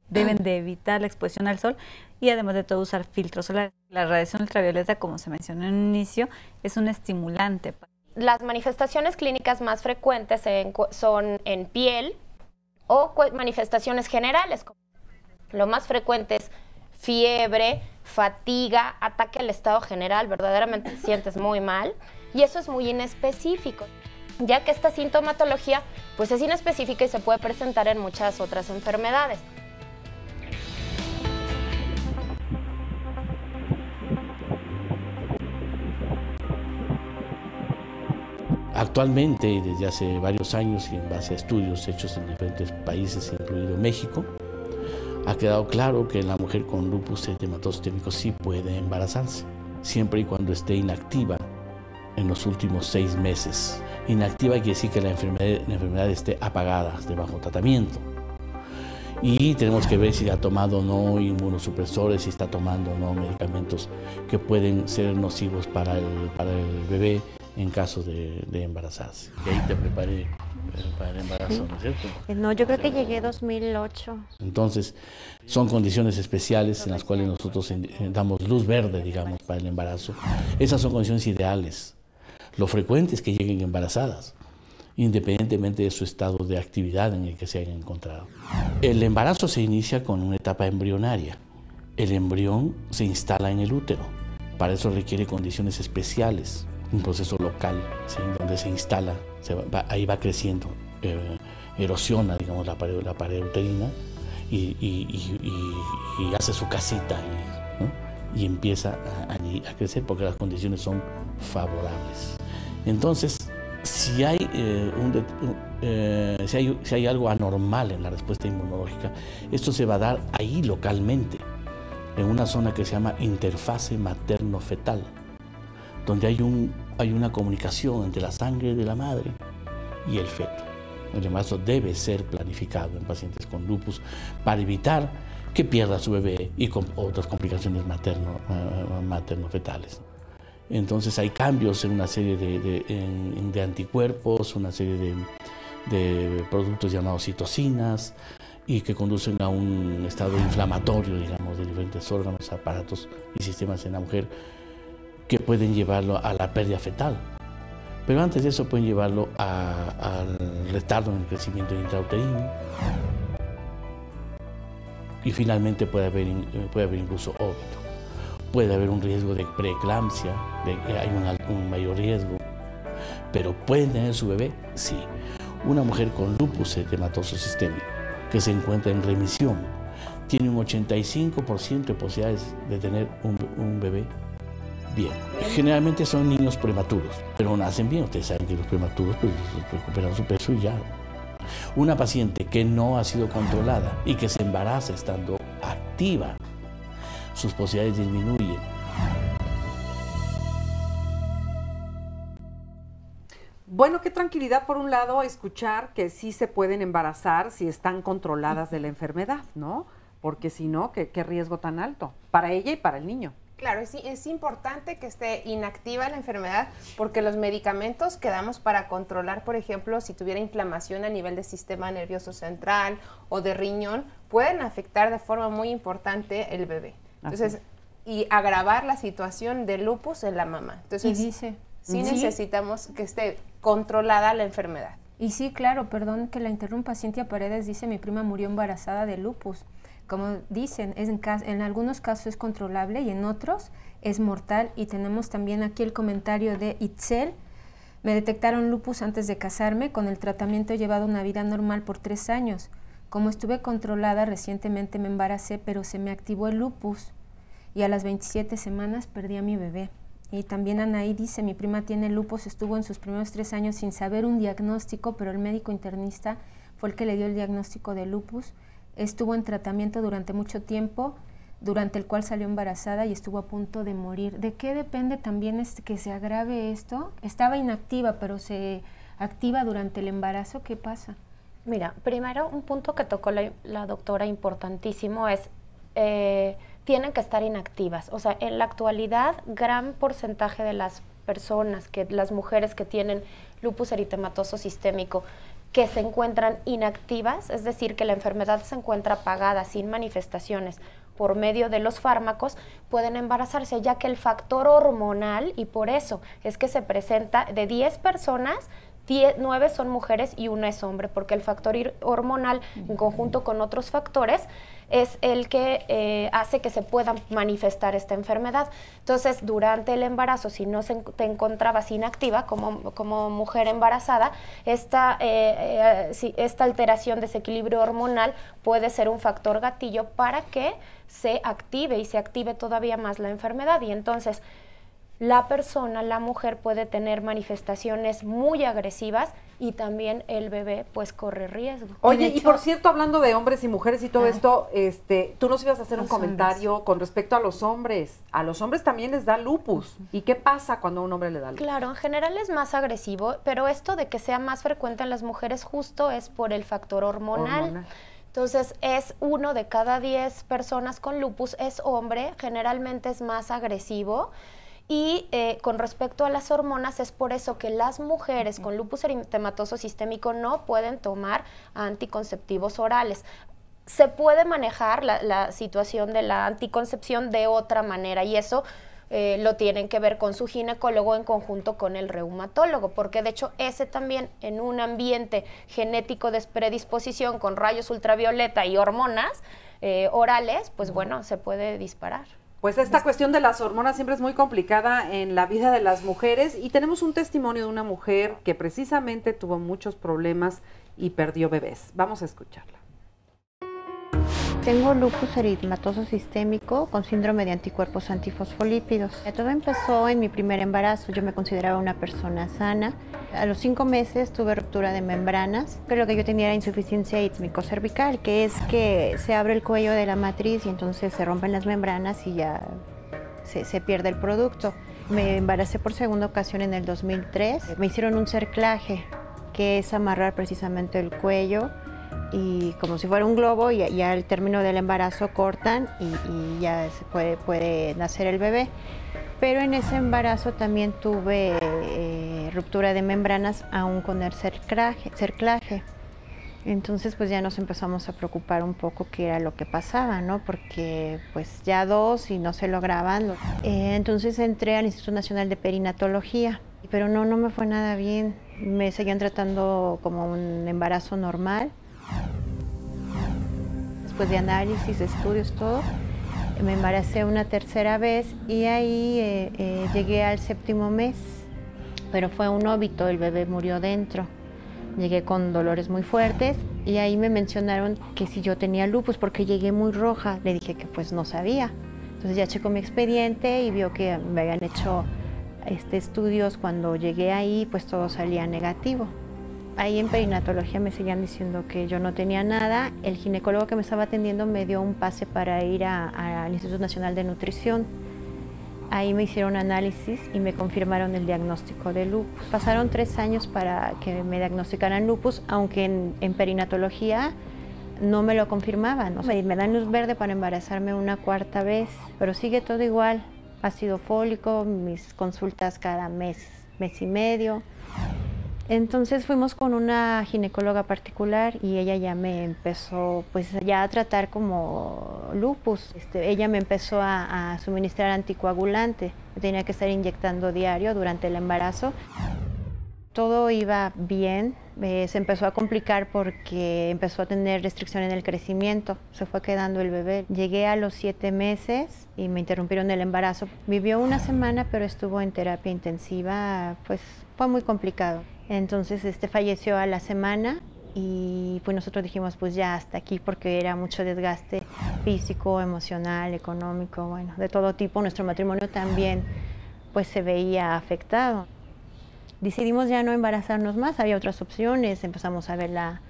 Deben de evitar la exposición al sol y además de todo usar filtros solares. La radiación ultravioleta, como se mencionó en un inicio, es un estimulante. Las manifestaciones clínicas más frecuentes son en piel o manifestaciones generales. Lo más frecuente es fiebre, fatiga, ataque al estado general, verdaderamente te sientes muy mal y eso es muy inespecífico, ya que esta sintomatología pues es inespecífica y se puede presentar en muchas otras enfermedades. Actualmente, y desde hace varios años y en base a estudios hechos en diferentes países, incluido México, ha quedado claro que la mujer con lupus eritematoso sistémico sí puede embarazarse, siempre y cuando esté inactiva en los últimos 6 meses. Inactiva quiere decir que la enfermedad esté apagada, esté bajo tratamiento. Y tenemos que ver si ha tomado o no inmunosupresores, si está tomando o no medicamentos que pueden ser nocivos para el bebé en caso de embarazarse. Y ahí te preparé para el embarazo, ¿no es cierto? No, yo creo que llegué 2008. Entonces, son condiciones especiales en las cuales nosotros damos luz verde, digamos, para el embarazo. Esas son condiciones ideales. Lo frecuente es que lleguen embarazadas, independientemente de su estado de actividad en el que se hayan encontrado. El embarazo se inicia con una etapa embrionaria. El embrión se instala en el útero. Para eso requiere condiciones especiales, un proceso local, ¿sí?, donde se instala, ahí va creciendo, erosiona, digamos, la pared uterina y hace su casita ahí, ¿no? Y empieza a crecer porque las condiciones son favorables. Entonces, si hay algo anormal en la respuesta inmunológica, esto se va a dar ahí localmente, en una zona que se llama interfase materno-fetal, donde hay una comunicación entre la sangre de la madre y el feto. El embarazo debe ser planificado en pacientes con lupus para evitar que pierda a su bebé y con otras complicaciones materno-fetales. Entonces hay cambios en una serie de anticuerpos, una serie de productos llamados citocinas y que conducen a un estado inflamatorio, digamos, de diferentes órganos, aparatos y sistemas en la mujer que pueden llevarlo a la pérdida fetal. Pero antes de eso pueden llevarlo al retardo en el crecimiento intrauterino. Y finalmente puede haber incluso óbito. Puede haber un riesgo de preeclampsia, hay un mayor riesgo. Pero ¿pueden tener su bebé? Sí. Una mujer con lupus eritematoso sistémico que se encuentra en remisión tiene un 85% de posibilidades de tener un bebé bien. Generalmente son niños prematuros, pero nacen bien. Ustedes saben que los prematuros pues, recuperan su peso y ya. Una paciente que no ha sido controlada y que se embaraza estando activa, sus posibilidades disminuyen. Bueno, qué tranquilidad por un lado escuchar que sí se pueden embarazar si están controladas de la enfermedad, ¿no? Porque si no, qué riesgo tan alto para ella y para el niño. Claro, es importante que esté inactiva la enfermedad porque los medicamentos que damos para controlar, por ejemplo, si tuviera inflamación a nivel del sistema nervioso central o de riñón, pueden afectar de forma muy importante el bebé. Entonces, y agravar la situación de lupus en la mamá. Entonces, sí necesitamos que esté controlada la enfermedad. Y sí, claro, perdón que la interrumpa, Cintia Paredes dice, mi prima murió embarazada de lupus. Como dicen, en algunos casos es controlable y en otros es mortal. Y tenemos también aquí el comentario de Itzel. Me detectaron lupus antes de casarme. Con el tratamiento he llevado una vida normal por 3 años. Como estuve controlada, recientemente me embaracé, pero se me activó el lupus. Y a las 27 semanas perdí a mi bebé. Y también Anaí dice, mi prima tiene lupus, estuvo en sus primeros 3 años sin saber un diagnóstico, pero el médico internista fue el que le dio el diagnóstico de lupus. Estuvo en tratamiento durante mucho tiempo, durante el cual salió embarazada y estuvo a punto de morir. ¿De qué depende también que se agrave esto? Estaba inactiva, pero se activa durante el embarazo. ¿Qué pasa? Mira, primero un punto que tocó la doctora importantísimo es, tienen que estar inactivas. O sea, en la actualidad, gran porcentaje de las personas, las mujeres que tienen lupus eritematoso sistémico, que se encuentran inactivas, es decir, que la enfermedad se encuentra apagada, sin manifestaciones, por medio de los fármacos, pueden embarazarse, ya que el factor hormonal, y por eso es que se presenta de 10 personas, 9 son mujeres y 1 es hombre, porque el factor hormonal, en conjunto con otros factores, es el que hace que se pueda manifestar esta enfermedad. Entonces, durante el embarazo, si no te encontrabas inactiva como mujer embarazada, esta alteración de ese equilibrio hormonal puede ser un factor gatillo para que se active y se active todavía más la enfermedad. Y entonces, la mujer puede tener manifestaciones muy agresivas y también el bebé pues corre riesgo. Oye, y por cierto, hablando de hombres y mujeres y todo esto, tú nos ibas a hacer un comentario con respecto a los hombres. A los hombres también les da lupus. ¿Y qué pasa cuando a un hombre le da lupus? Claro, en general es más agresivo, pero esto de que sea más frecuente en las mujeres justo es por el factor hormonal. Entonces, es 1 de cada 10 personas con lupus es hombre, generalmente es más agresivo. Y con respecto a las hormonas, es por eso que las mujeres con lupus eritematoso sistémico no pueden tomar anticonceptivos orales. Se puede manejar la situación de la anticoncepción de otra manera y eso lo tienen que ver con su ginecólogo en conjunto con el reumatólogo, porque de hecho ese también en un ambiente genético de predisposición con rayos ultravioleta y hormonas orales, pues bueno, se puede disparar. Pues esta cuestión de las hormonas siempre es muy complicada en la vida de las mujeres y tenemos un testimonio de una mujer que precisamente tuvo muchos problemas y perdió bebés. Vamos a escucharla. Tengo lupus eritematoso sistémico con síndrome de anticuerpos antifosfolípidos. Todo empezó en mi primer embarazo. Yo me consideraba una persona sana. A los 5 meses tuve ruptura de membranas, pero lo que yo tenía era insuficiencia ítmico-cervical, que es que se abre el cuello de la matriz y entonces se rompen las membranas y ya se pierde el producto. Me embaracé por segunda ocasión en el 2003. Me hicieron un cerclaje, que es amarrar precisamente el cuello y como si fuera un globo, y ya al término del embarazo cortan y ya se puede nacer el bebé. Pero en ese embarazo también tuve ruptura de membranas aún con el cerclaje. Entonces pues ya nos empezamos a preocupar un poco qué era lo que pasaba, ¿no? Porque pues ya 2 y no se lograban. Entonces entré al Instituto Nacional de Perinatología Pero no me fue nada bien. Me seguían tratando como un embarazo normal. Después de análisis, estudios, todo, me embaracé una tercera vez y ahí llegué al 7º mes, pero fue un óbito, el bebé murió dentro. Llegué con dolores muy fuertes y ahí me mencionaron que si yo tenía lupus, porque llegué muy roja. Le dije que pues no sabía. Entonces ya checó mi expediente y vio que me habían hecho estudios. Cuando llegué ahí, pues todo salía negativo. Ahí en perinatología me seguían diciendo que yo no tenía nada. El ginecólogo que me estaba atendiendo me dio un pase para ir al Instituto Nacional de Nutrición. Ahí me hicieron análisis y me confirmaron el diagnóstico de lupus. Pasaron 3 años para que me diagnosticaran lupus, aunque en perinatología no me lo confirmaban. O sea, me dan luz verde para embarazarme una 4ª vez, pero sigue todo igual. Ácido fólico, mis consultas cada mes, mes y medio. Entonces fuimos con una ginecóloga particular y ella ya me empezó pues ya a tratar como lupus. Ella me empezó a suministrar anticoagulante. Tenía que estar inyectando diario durante el embarazo. Todo iba bien, se empezó a complicar porque empezó a tener restricción en el crecimiento, se fue quedando el bebé. Llegué a los 7 meses y me interrumpieron el embarazo. Vivió una semana, pero estuvo en terapia intensiva, pues fue muy complicado. Entonces falleció a la semana y pues nosotros dijimos pues ya hasta aquí, porque era mucho desgaste físico, emocional, económico, bueno, de todo tipo. Nuestro matrimonio también pues se veía afectado. Decidimos ya no embarazarnos más, había otras opciones, empezamos a ver la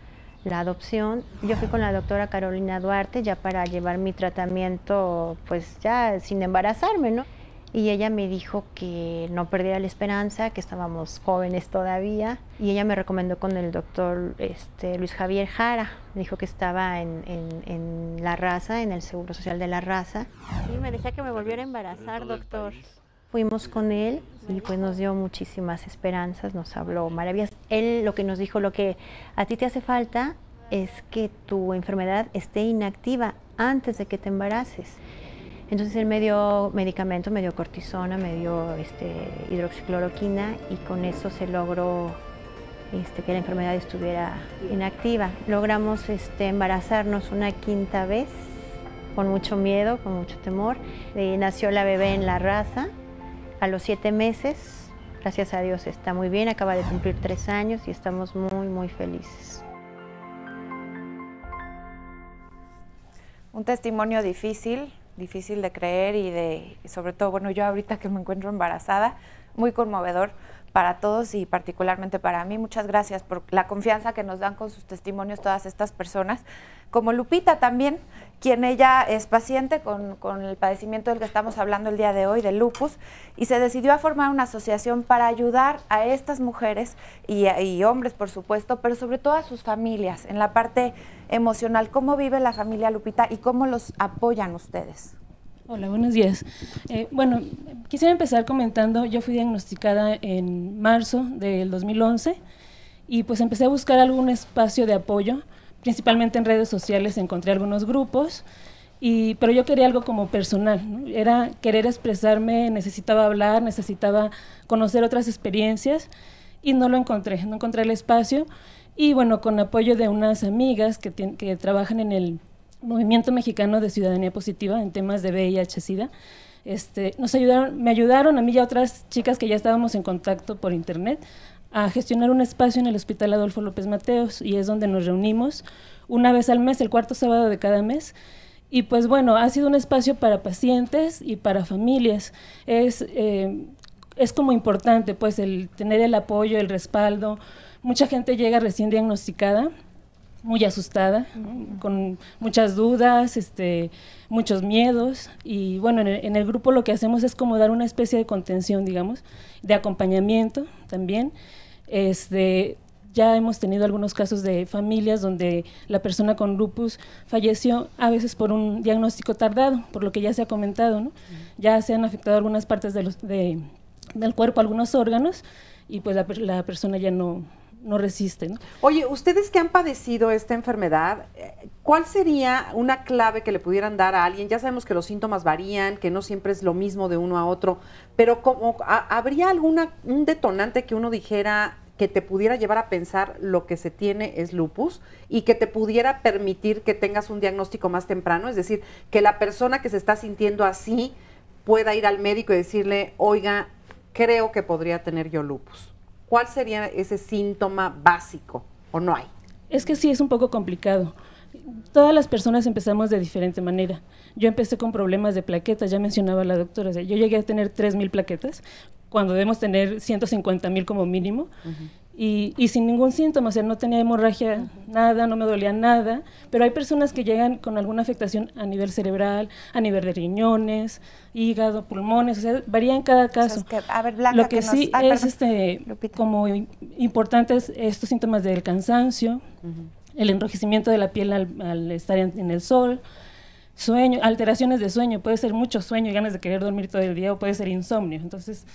adopción. Yo fui con la doctora Carolina Duarte ya para llevar mi tratamiento pues ya sin embarazarme, ¿no? Y ella me dijo que no perdiera la esperanza, que estábamos jóvenes todavía, y ella me recomendó con el doctor Luis Javier Jara. Me dijo que estaba en La Raza, en el Seguro Social de La Raza. Y me decía que me volviera a embarazar, doctor. Fuimos con él y pues nos dio muchísimas esperanzas, nos habló maravillas. Él lo que nos dijo, lo que a ti te hace falta es que tu enfermedad esté inactiva antes de que te embaraces. Entonces él me dio medicamento, me dio cortisona, me dio hidroxicloroquina y con eso se logró que la enfermedad estuviera inactiva. Logramos embarazarnos una 5ª vez, con mucho miedo, con mucho temor. Nació la bebé en La Raza a los 7 meses. Gracias a Dios está muy bien, acaba de cumplir 3 años y estamos muy, muy felices. Un testimonio difícil de creer y sobre todo, bueno, yo ahorita que me encuentro embarazada, muy conmovedor para todos y particularmente para mí. Muchas gracias por la confianza que nos dan con sus testimonios todas estas personas, como Lupita también, quien ella es paciente con el padecimiento del que estamos hablando el día de hoy, del lupus, y se decidió a formar una asociación para ayudar a estas mujeres y hombres, por supuesto, pero sobre todo a sus familias, en la parte emocional. ¿Cómo vive la familia, Lupita, y cómo los apoyan ustedes? Hola, buenos días. Bueno, quisiera empezar comentando, yo fui diagnosticada en marzo del 2011 y pues empecé a buscar algún espacio de apoyo, principalmente en redes sociales encontré algunos grupos, pero yo quería algo como personal, ¿no? Era querer expresarme, necesitaba hablar, necesitaba conocer otras experiencias y no encontré el espacio. Y bueno, con apoyo de unas amigas que trabajan en el Movimiento Mexicano de Ciudadanía Positiva en temas de VIH-Sida, me ayudaron a mí y a otras chicas que ya estábamos en contacto por internet a gestionar un espacio en el Hospital Adolfo López Mateos, y es donde nos reunimos una vez al mes, el 4º sábado de cada mes. Y pues bueno, ha sido un espacio para pacientes y para familias. Es como importante pues el tener el apoyo, el respaldo. Mucha gente llega recién diagnosticada, muy asustada, ¿no? Con muchas dudas, muchos miedos, y bueno, en el grupo lo que hacemos es como dar una especie de contención, digamos, de acompañamiento también. Ya hemos tenido algunos casos de familias donde la persona con lupus falleció a veces por un diagnóstico tardado, por lo que ya se ha comentado, ¿no? Ya se han afectado algunas partes del cuerpo, algunos órganos, y pues la persona ya no no resiste, ¿no? Oye, ustedes que han padecido esta enfermedad, ¿cuál sería una clave que le pudieran dar a alguien? Ya sabemos que los síntomas varían, que no siempre es lo mismo de uno a otro, pero ¿habría un detonante que uno dijera que te pudiera llevar a pensar lo que se tiene es lupus y que te pudiera permitir que tengas un diagnóstico más temprano? Es decir, que la persona que se está sintiendo así pueda ir al médico y decirle, oiga, creo que podría tener yo lupus. ¿Cuál sería ese síntoma básico o no hay? Es que sí, es un poco complicado. Todas las personas empezamos de diferente manera. Yo empecé con problemas de plaquetas, ya mencionaba la doctora, o sea, yo llegué a tener 3,000 plaquetas, cuando debemos tener 150,000 como mínimo, y sin ningún síntoma, o sea, no tenía hemorragia, nada, no me dolía nada, pero hay personas que llegan con alguna afectación a nivel cerebral, a nivel de riñones, hígado, pulmones, o sea, varía en cada caso. O sea, es que, a ver, Blanca, lo que sí es como importante es estos síntomas del cansancio, el enrojecimiento de la piel al estar en el sol, sueño, alteraciones de sueño, puede ser mucho sueño y ganas de querer dormir todo el día o puede ser insomnio, entonces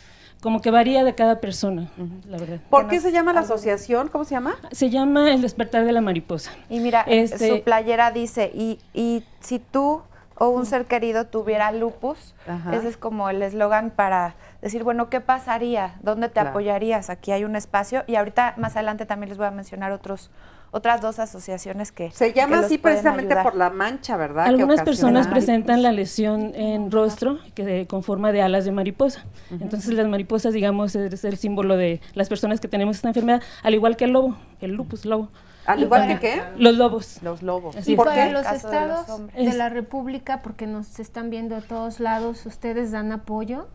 como que varía de cada persona, la verdad. ¿Por qué se llama la asociación? ¿Cómo se llama? Se llama El Despertar de la Mariposa. Y mira, su playera dice, y si tú o un ser querido tuviera lupus, ese es como el eslogan para decir, bueno, ¿qué pasaría? ¿Dónde te apoyarías? Aquí hay un espacio, y ahorita más adelante también les voy a mencionar otras dos asociaciones que se llama así precisamente ayudar. por la mancha, ¿verdad? Algunas personas presentan la lesión en rostro con forma de alas de mariposa. Entonces las mariposas, digamos, es el símbolo de las personas que tenemos esta enfermedad, al igual que el lobo, el lupus lobo. ¿Al igual que qué? Los lobos. Los lobos. Y para los estados de la República, porque nos están viendo de todos lados, ¿ustedes dan apoyo?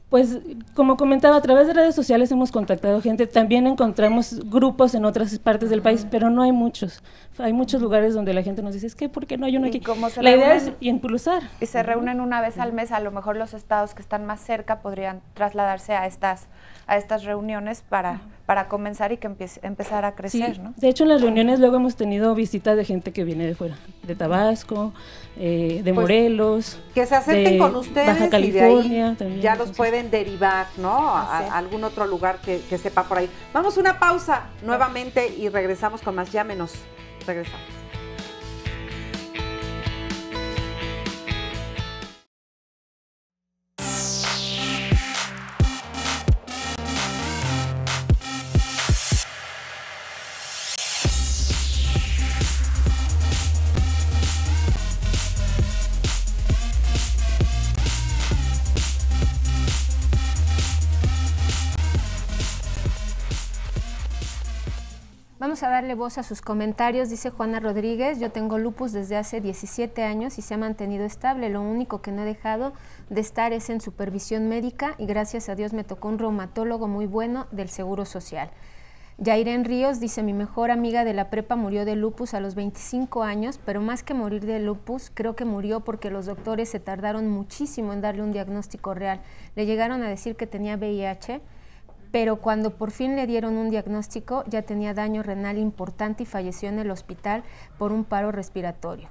Pues, como comentaba, a través de redes sociales hemos contactado gente, también encontramos grupos en otras partes del país, pero no hay muchos. Hay muchos lugares donde la gente nos dice, es que ¿por qué no hay uno aquí? La idea es impulsar. Y se reúnen una vez al mes, a lo mejor los estados que están más cerca podrían trasladarse a estas reuniones para comenzar y que empezar a crecer, sí, ¿no? De hecho, en las reuniones luego hemos tenido visitas de gente que viene de fuera, de Tabasco, de Morelos, que se acerquen con ustedes Baja California, y de ahí también, ya los pueden derivar, ¿no? A algún otro lugar que sepa por ahí. Vamos a una pausa nuevamente y regresamos con más. Llámenos. Regresamos. Vamos a darle voz a sus comentarios. Dice Juana Rodríguez, yo tengo lupus desde hace 17 años y se ha mantenido estable. Lo único que no he dejado de estar es en supervisión médica y gracias a Dios me tocó un reumatólogo muy bueno del Seguro Social. Yairen Ríos dice, mi mejor amiga de la prepa murió de lupus a los 25 años, pero más que morir de lupus, creo que murió porque los doctores se tardaron muchísimo en darle un diagnóstico real. Le llegaron a decir que tenía VIH, pero cuando por fin le dieron un diagnóstico ya tenía daño renal importante y falleció en el hospital por un paro respiratorio.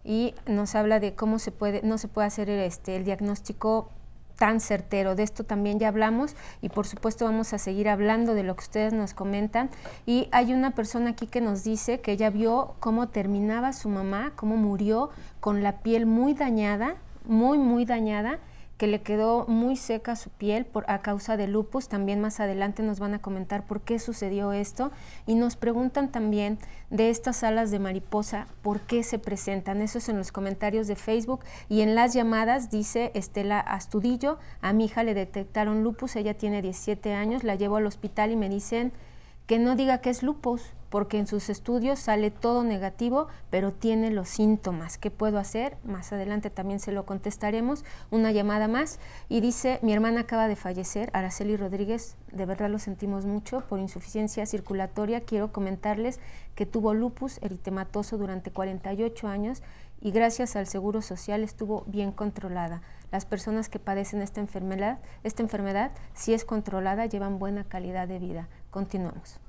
Y nos habla de cómo no se puede hacer el diagnóstico tan certero. De esto también ya hablamos y por supuesto vamos a seguir hablando de lo que ustedes nos comentan. Y hay una persona aquí que nos dice que ella vio cómo terminaba su mamá, cómo murió con la piel muy dañada, muy dañada, que le quedó muy seca su piel a causa de lupus. También más adelante nos van a comentar por qué sucedió esto y nos preguntan también de estas alas de mariposa, por qué se presentan. Eso es en los comentarios de Facebook y en las llamadas. Dice Estela Astudillo, a mi hija le detectaron lupus, ella tiene 17 años, la llevo al hospital y me dicen que no diga que es lupus, porque en sus estudios sale todo negativo, pero tiene los síntomas. ¿Qué puedo hacer? Más adelante también se lo contestaremos. Una llamada más. Y dice, mi hermana acaba de fallecer, Araceli Rodríguez, de verdad lo sentimos mucho, por insuficiencia circulatoria. Quiero comentarles que tuvo lupus eritematoso durante 48 años y gracias al Seguro Social estuvo bien controlada. Las personas que padecen esta enfermedad, si es controlada, llevan buena calidad de vida. Continuamos.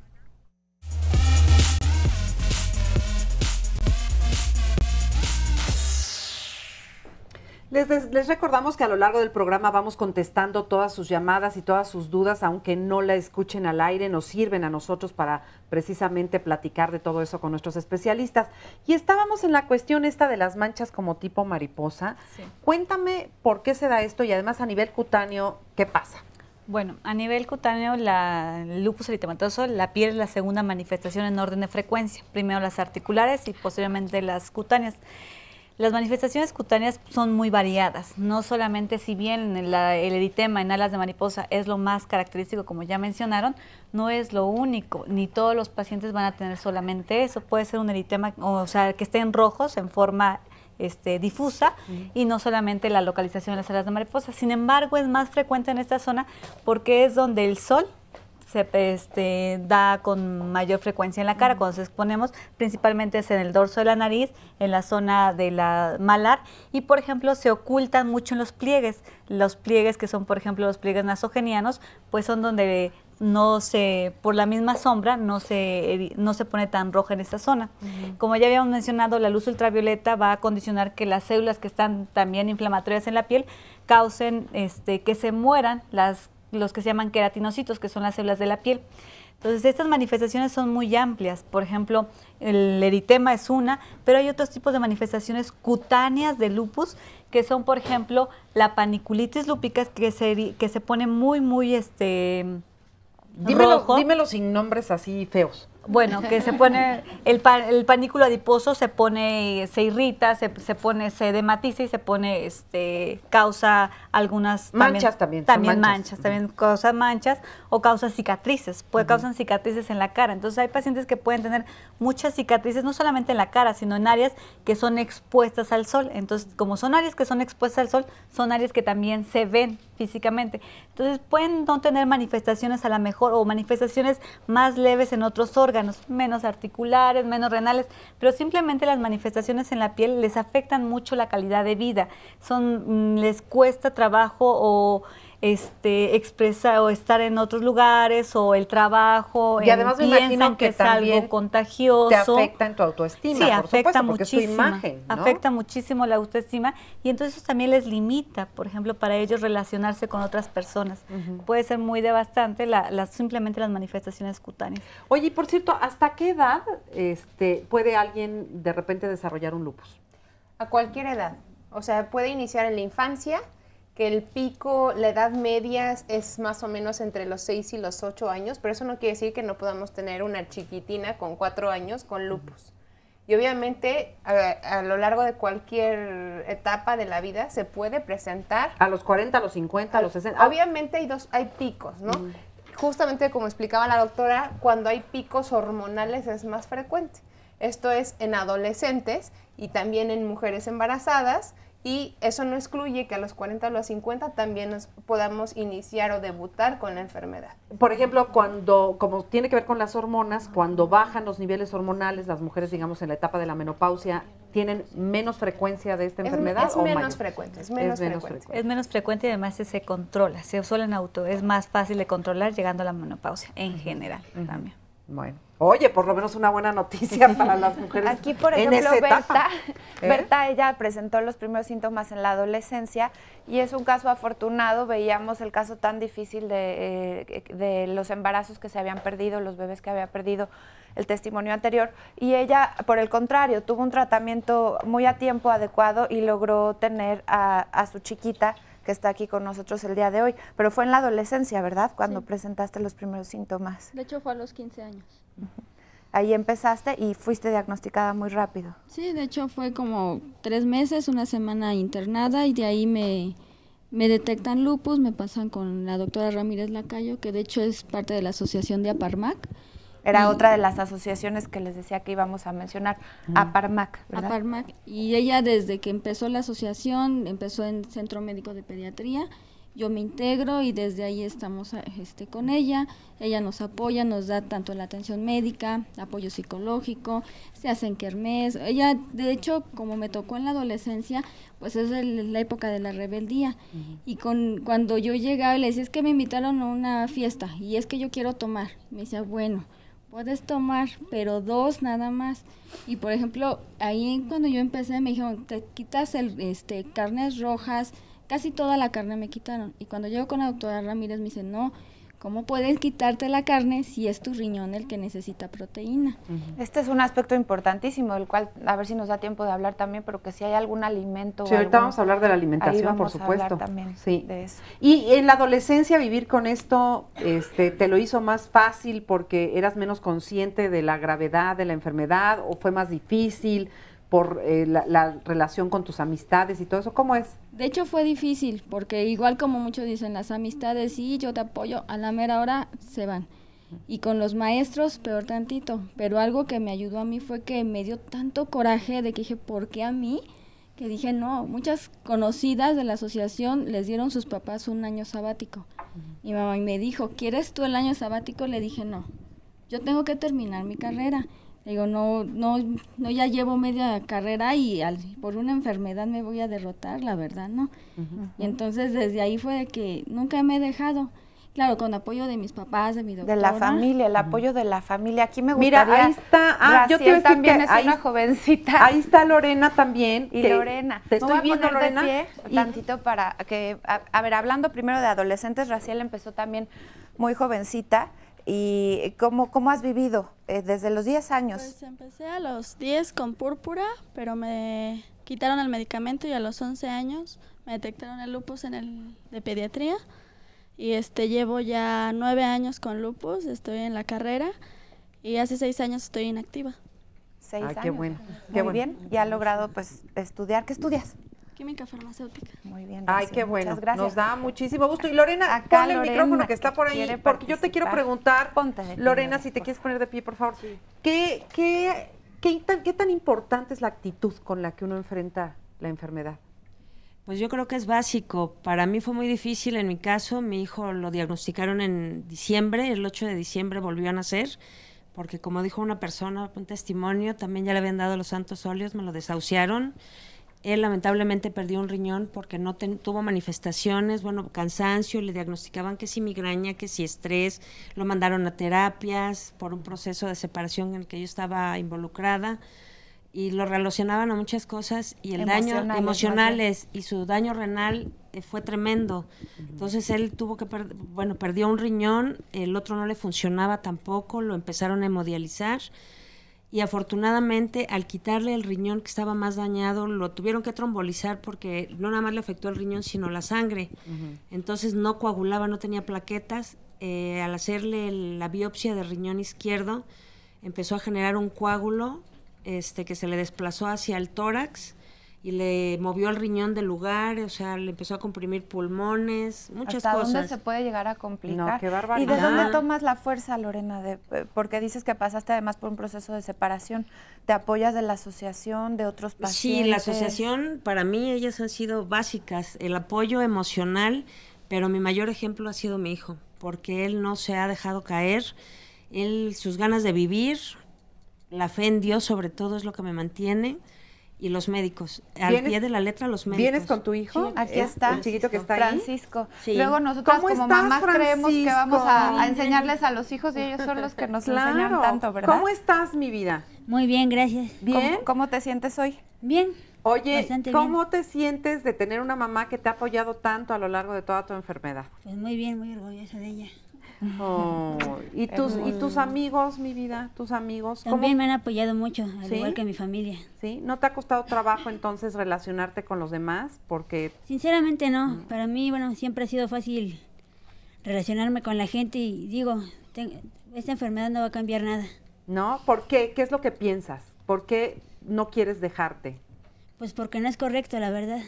Les recordamos que a lo largo del programa vamos contestando todas sus llamadas y todas sus dudas, aunque no la escuchen al aire, nos sirven a nosotros para precisamente platicar de todo eso con nuestros especialistas. Y estábamos en la cuestión esta de las manchas como tipo mariposa. Sí. Cuéntame por qué se da esto y además a nivel cutáneo, ¿qué pasa? Bueno, a nivel cutáneo, el lupus eritematoso, la piel es la segunda manifestación en orden de frecuencia. Primero las articulares y posteriormente las cutáneas. Las manifestaciones cutáneas son muy variadas, no solamente si bien el eritema en alas de mariposa es lo más característico, como ya mencionaron, no es lo único, ni todos los pacientes van a tener solamente eso, puede ser un eritema, o sea, que estén rojos en forma difusa y no solamente la localización de las alas de mariposa. Sin embargo, es más frecuente en esta zona porque es donde el sol se da con mayor frecuencia en la cara. Cuando nos exponemos, principalmente es en el dorso de la nariz, en la zona de la malar y, por ejemplo, se ocultan mucho en los pliegues. Los pliegues que son, por ejemplo, los pliegues nasogenianos, pues son donde por la misma sombra, no se pone tan roja en esta zona. Como ya habíamos mencionado, la luz ultravioleta va a condicionar que las células que están también inflamatorias en la piel causen que se mueran los que se llaman queratinocitos, que son las células de la piel. Entonces, estas manifestaciones son muy amplias. Por ejemplo, el eritema es una, pero hay otros tipos de manifestaciones cutáneas de lupus, que son, por ejemplo, la paniculitis lúpica, que se pone muy dímelo sin nombres así feos. Bueno, que se pone, el panículo adiposo se irrita, se dematiza y se pone, causa algunas manchas también causa manchas o causa cicatrices, causan cicatrices en la cara. Entonces hay pacientes que pueden tener muchas cicatrices, no solamente en la cara, sino en áreas que son expuestas al sol. Entonces, como son áreas que son expuestas al sol, son áreas que también se ven físicamente. Entonces pueden no tener manifestaciones a la mejor o manifestaciones más leves en otros órganos, menos articulares, menos renales, pero simplemente las manifestaciones en la piel les afectan mucho la calidad de vida. Les cuesta trabajo o expresar o estar en otros lugares o el trabajo, y además me imagino que es algo contagioso. Te afecta en tu autoestima, sí, por afecta supuesto, porque es tu imagen, ¿no? Afecta muchísimo la autoestima y entonces también les limita, por ejemplo, para ellos relacionarse con otras personas. Puede ser muy devastante simplemente las manifestaciones cutáneas. Oye, y por cierto, ¿hasta qué edad puede alguien de repente desarrollar un lupus? A cualquier edad. O sea, puede iniciar en la infancia, que el pico, la edad media es más o menos entre los 6 y los 8 años, pero eso no quiere decir que no podamos tener una chiquitina con 4 años con lupus. Y obviamente a lo largo de cualquier etapa de la vida se puede presentar. A los 40, a los 50, a los 60. Obviamente hay picos, ¿no? Justamente como explicaba la doctora, cuando hay picos hormonales es más frecuente. Esto es en adolescentes y también en mujeres embarazadas. Y eso no excluye que a los 40 o a los 50 también nos podamos iniciar o debutar con la enfermedad. Por ejemplo, como tiene que ver con las hormonas, cuando bajan los niveles hormonales, las mujeres, digamos, en la etapa de la menopausia, ¿tienen menos frecuencia de esta enfermedad? Es menos frecuente, es menos frecuente. Es menos frecuente y además se controla, se usa en auto, es más fácil de controlar llegando a la menopausia en general también. Bueno, oye, por lo menos una buena noticia para las mujeres. Aquí, por ejemplo, Berta, ella presentó los primeros síntomas en la adolescencia y es un caso afortunado. Veíamos el caso tan difícil de los embarazos que se habían perdido, los bebés que había perdido el testimonio anterior, y ella, por el contrario, tuvo un tratamiento muy a tiempo adecuado y logró tener a su chiquita, que está aquí con nosotros el día de hoy, pero fue en la adolescencia, ¿verdad? Cuando presentaste los primeros síntomas. De hecho, fue a los 15 años. Ahí empezaste y fuiste diagnosticada muy rápido. Sí, de hecho fue como 3 meses, una semana internada, y de ahí me detectan lupus, me pasan con la doctora Ramírez Lacayo, que de hecho es parte de la asociación de APARMAC. Era otra de las asociaciones que les decía que íbamos a mencionar, APARMAC, ¿verdad? APARMAC, y ella desde que empezó la asociación, empezó en Centro Médico de Pediatría, yo me integro y desde ahí estamos con ella nos apoya, nos da tanto la atención médica, apoyo psicológico, se hacen kermés. Ella, de hecho, como me tocó en la adolescencia, pues es la época de la rebeldía, y cuando yo llegaba y le decía, es que me invitaron a una fiesta y es que yo quiero tomar, me decía, bueno, puedes tomar, pero 2 nada más. Y por ejemplo, ahí cuando yo empecé me dijeron, te quitas carnes rojas, casi toda la carne me quitaron. Y cuando llego con la doctora Ramírez me dice, no, ¿cómo puedes quitarte la carne si es tu riñón el que necesita proteína? Este es un aspecto importantísimo, del cual a ver si nos da tiempo de hablar también, pero que si hay algún alimento. Sí, ahorita vamos a hablar de la alimentación, por supuesto. A hablar también de eso. Y en la adolescencia vivir con esto, ¿te lo hizo más fácil porque eras menos consciente de la gravedad de la enfermedad o fue más difícil por la relación con tus amistades y todo eso? ¿Cómo es? De hecho fue difícil, porque igual como muchos dicen, las amistades, sí, yo te apoyo, a la mera hora se van. Y con los maestros, peor tantito. Pero algo que me ayudó a mí fue que me dio tanto coraje de que dije, ¿por qué a mí? Que dije, no, muchas conocidas de la asociación les dieron sus papás un año sabático. Y mamá me dijo, ¿quieres tú el año sabático? Le dije, no, yo tengo que terminar mi carrera. Le digo, no, ya llevo media carrera y por una enfermedad me voy a derrotar, la verdad, ¿no? Y entonces desde ahí fue de que nunca me he dejado. Claro, con apoyo de mis papás, de mi doctora. De la familia, el apoyo de la familia. Aquí me gustaría... Mira, ahí está, yo te iba a decir también que es una jovencita. Ahí está Lorena también. Y Lorena. Te estoy viendo, Lorena. De pie, tantito para que... A ver, hablando primero de adolescentes, Raciel empezó también muy jovencita. ¿Y cómo has vivido desde los 10 años? Pues empecé a los 10 con púrpura, pero me quitaron el medicamento y a los 11 años me detectaron el lupus de pediatría. Y llevo ya 9 años con lupus, estoy en la carrera y hace 6 años estoy inactiva. 6 años. Qué bueno. Muy bien, y ha logrado pues estudiar. ¿Qué estudias? Química farmacéutica. Muy bien. Ay, qué bueno. Muchas gracias. Nos da muchísimo gusto. Y Lorena, Acá ponle el micrófono que está por ahí, porque yo te quiero preguntar, Lorena, si te quieres poner de pie, por favor. Sí. ¿Qué tan importante es la actitud con la que uno enfrenta la enfermedad? Pues yo creo que es básico. Para mí fue muy difícil en mi caso. Mi hijo lo diagnosticaron en diciembre, el 8 de diciembre volvió a nacer, porque como dijo una persona, un testimonio, también ya le habían dado los santos óleos, me lo desahuciaron. Él lamentablemente perdió un riñón porque no tuvo manifestaciones, cansancio, le diagnosticaban que si migraña, que si estrés, lo mandaron a terapias por un proceso de separación en el que yo estaba involucrada y lo relacionaban a muchas cosas y el daño emocionales y su daño renal fue tremendo. Entonces él tuvo que perdió un riñón, el otro no le funcionaba tampoco, lo empezaron a hemodializar. Y afortunadamente, al quitarle el riñón que estaba más dañado, lo tuvieron que trombolizar porque no nada más le afectó el riñón, sino la sangre. Entonces no coagulaba, no tenía plaquetas. Al hacerle la biopsia de riñón izquierdo, empezó a generar un coágulo que se le desplazó hacia el tórax y le movió el riñón del lugar, o sea, le empezó a comprimir pulmones, muchas cosas. ¿Hasta dónde se puede llegar a complicar? No, qué barbaridad. ¿Y de dónde tomas la fuerza, Lorena? Porque dices que pasaste además por un proceso de separación. ¿Te apoyas de la asociación, de otros pacientes? Sí, la asociación, para mí, ellas han sido básicas. El apoyo emocional, pero mi mayor ejemplo ha sido mi hijo, porque él no se ha dejado caer. Sus ganas de vivir, la fe en Dios sobre todo es lo que me mantiene. Y los médicos, al pie de la letra los médicos. ¿Vienes con tu hijo? Sí, aquí está. El chiquito que está Francisco. ahí. Sí. Luego nosotros como mamás creemos que vamos Francisco? a enseñarles a los hijos y ellos son los que nos enseñan tanto, ¿verdad? ¿Cómo estás, mi vida? Muy bien, gracias. ¿Bien? ¿Cómo te sientes hoy? Bien. Oye, Bastante ¿cómo bien. te sientes de tener una mamá que te ha apoyado tanto a lo largo de toda tu enfermedad? Pues muy bien, muy orgullosa de ella. Oh, ¿y tus amigos, mi vida? ¿Tus amigos? También me han apoyado mucho, al ¿Sí? igual que mi familia. ¿Sí? ¿No te ha costado trabajo entonces relacionarte con los demás? Porque... Sinceramente no. Para mí, siempre ha sido fácil relacionarme con la gente y digo, esta enfermedad no va a cambiar nada. ¿No? ¿Por qué? ¿Qué es lo que piensas? ¿Por qué no quieres dejarte? Pues porque no es correcto, la verdad.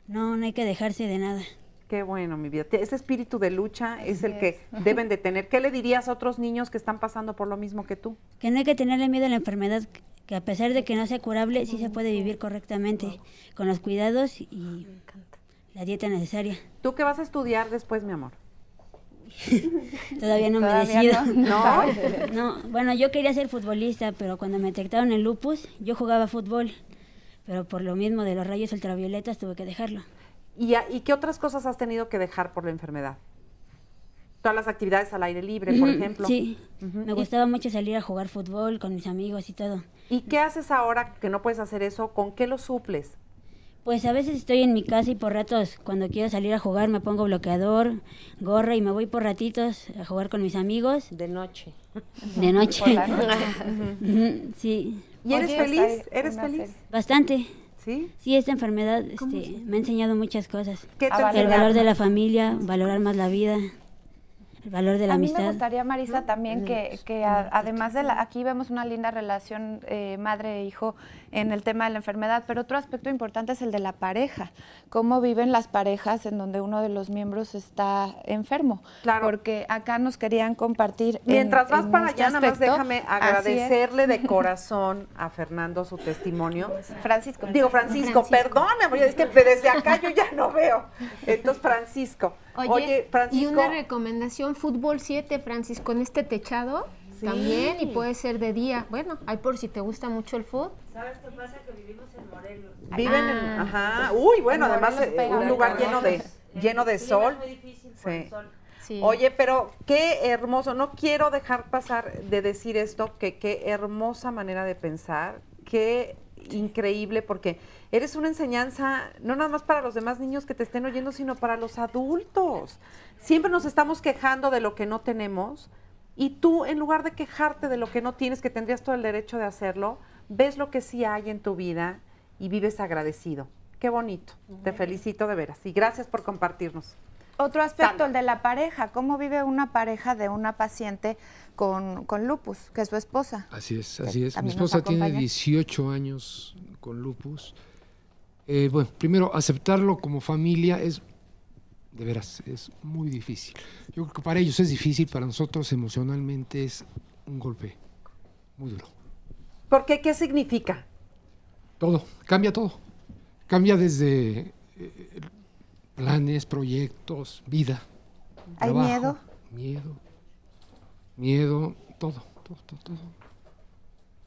No hay que dejarse de nada. Qué bueno, mi vida. Ese espíritu de lucha es el que deben de tener. ¿Qué le dirías a otros niños que están pasando por lo mismo que tú? Que no hay que tenerle miedo a la enfermedad, que a pesar de que no sea curable, sí se puede vivir correctamente, con los cuidados y la dieta necesaria. ¿Tú qué vas a estudiar después, mi amor? Todavía no me decido. ¿No? No, bueno, yo quería ser futbolista, pero cuando me detectaron el lupus, yo jugaba fútbol, pero por lo mismo de los rayos ultravioletas tuve que dejarlo. ¿Y qué otras cosas has tenido que dejar por la enfermedad? todas las actividades al aire libre, por ejemplo. Sí, me gustaba mucho salir a jugar fútbol con mis amigos y todo. ¿Y qué haces ahora que no puedes hacer eso? ¿Con qué lo suples? Pues a veces estoy en mi casa y por ratos, cuando quiero salir a jugar, me pongo bloqueador, gorra y me voy por ratitos a jugar con mis amigos. De noche. De noche. Por la noche. Sí. ¿Y eres feliz? ¿Eres feliz? Bastante. ¿Sí? Sí, esta enfermedad me ha enseñado muchas cosas. ¿Qué te El valor de la familia, valorar más la vida, el valor de la A mí amistad. me gustaría, Marisa, también que además de aquí vemos una linda relación madre-hijo en el tema de la enfermedad, pero otro aspecto importante es el de la pareja. Cómo viven las parejas en donde uno de los miembros está enfermo. Claro. Porque acá nos querían compartir. Mientras vas para allá, nada más déjame Así agradecerle de corazón a Fernando su testimonio. Francisco. Digo, Francisco, perdóname, amor, es que desde acá yo ya no veo. Entonces, Francisco. Oye, Francisco. Y una recomendación, fútbol 7, Francisco, en este techado también, y puede ser de día. Bueno, hay por si te gusta mucho el fútbol. ¿Sabes qué pasa? Que vivimos en Morelos. Viven en, ajá, uy, bueno, además un lugar lleno de sol. Es muy difícil por el sol. Sí. Oye, pero qué hermoso, no quiero dejar pasar de decir esto, que qué hermosa manera de pensar, qué increíble, porque eres una enseñanza, no nada más para los demás niños que te estén oyendo, sino para los adultos. Siempre nos estamos quejando de lo que no tenemos, y tú, en lugar de quejarte de lo que no tienes, que tendrías todo el derecho de hacerlo, ves lo que sí hay en tu vida y vives agradecido. Qué bonito, te felicito de veras, y gracias por compartirnos. Otro aspecto, el de la pareja. ¿Cómo vive una pareja de una paciente con lupus, que es su esposa? Así es, así es. Mi también nos esposa tiene acompaña. 18 años con lupus. Bueno, primero, aceptarlo como familia es, de veras, es muy difícil. Yo creo que para ellos es difícil, para nosotros emocionalmente es un golpe muy duro. ¿Por qué? ¿Qué significa? Todo, cambia todo. Cambia desde planes, proyectos, vida. ¿Hay trabajo, miedo? Miedo, todo.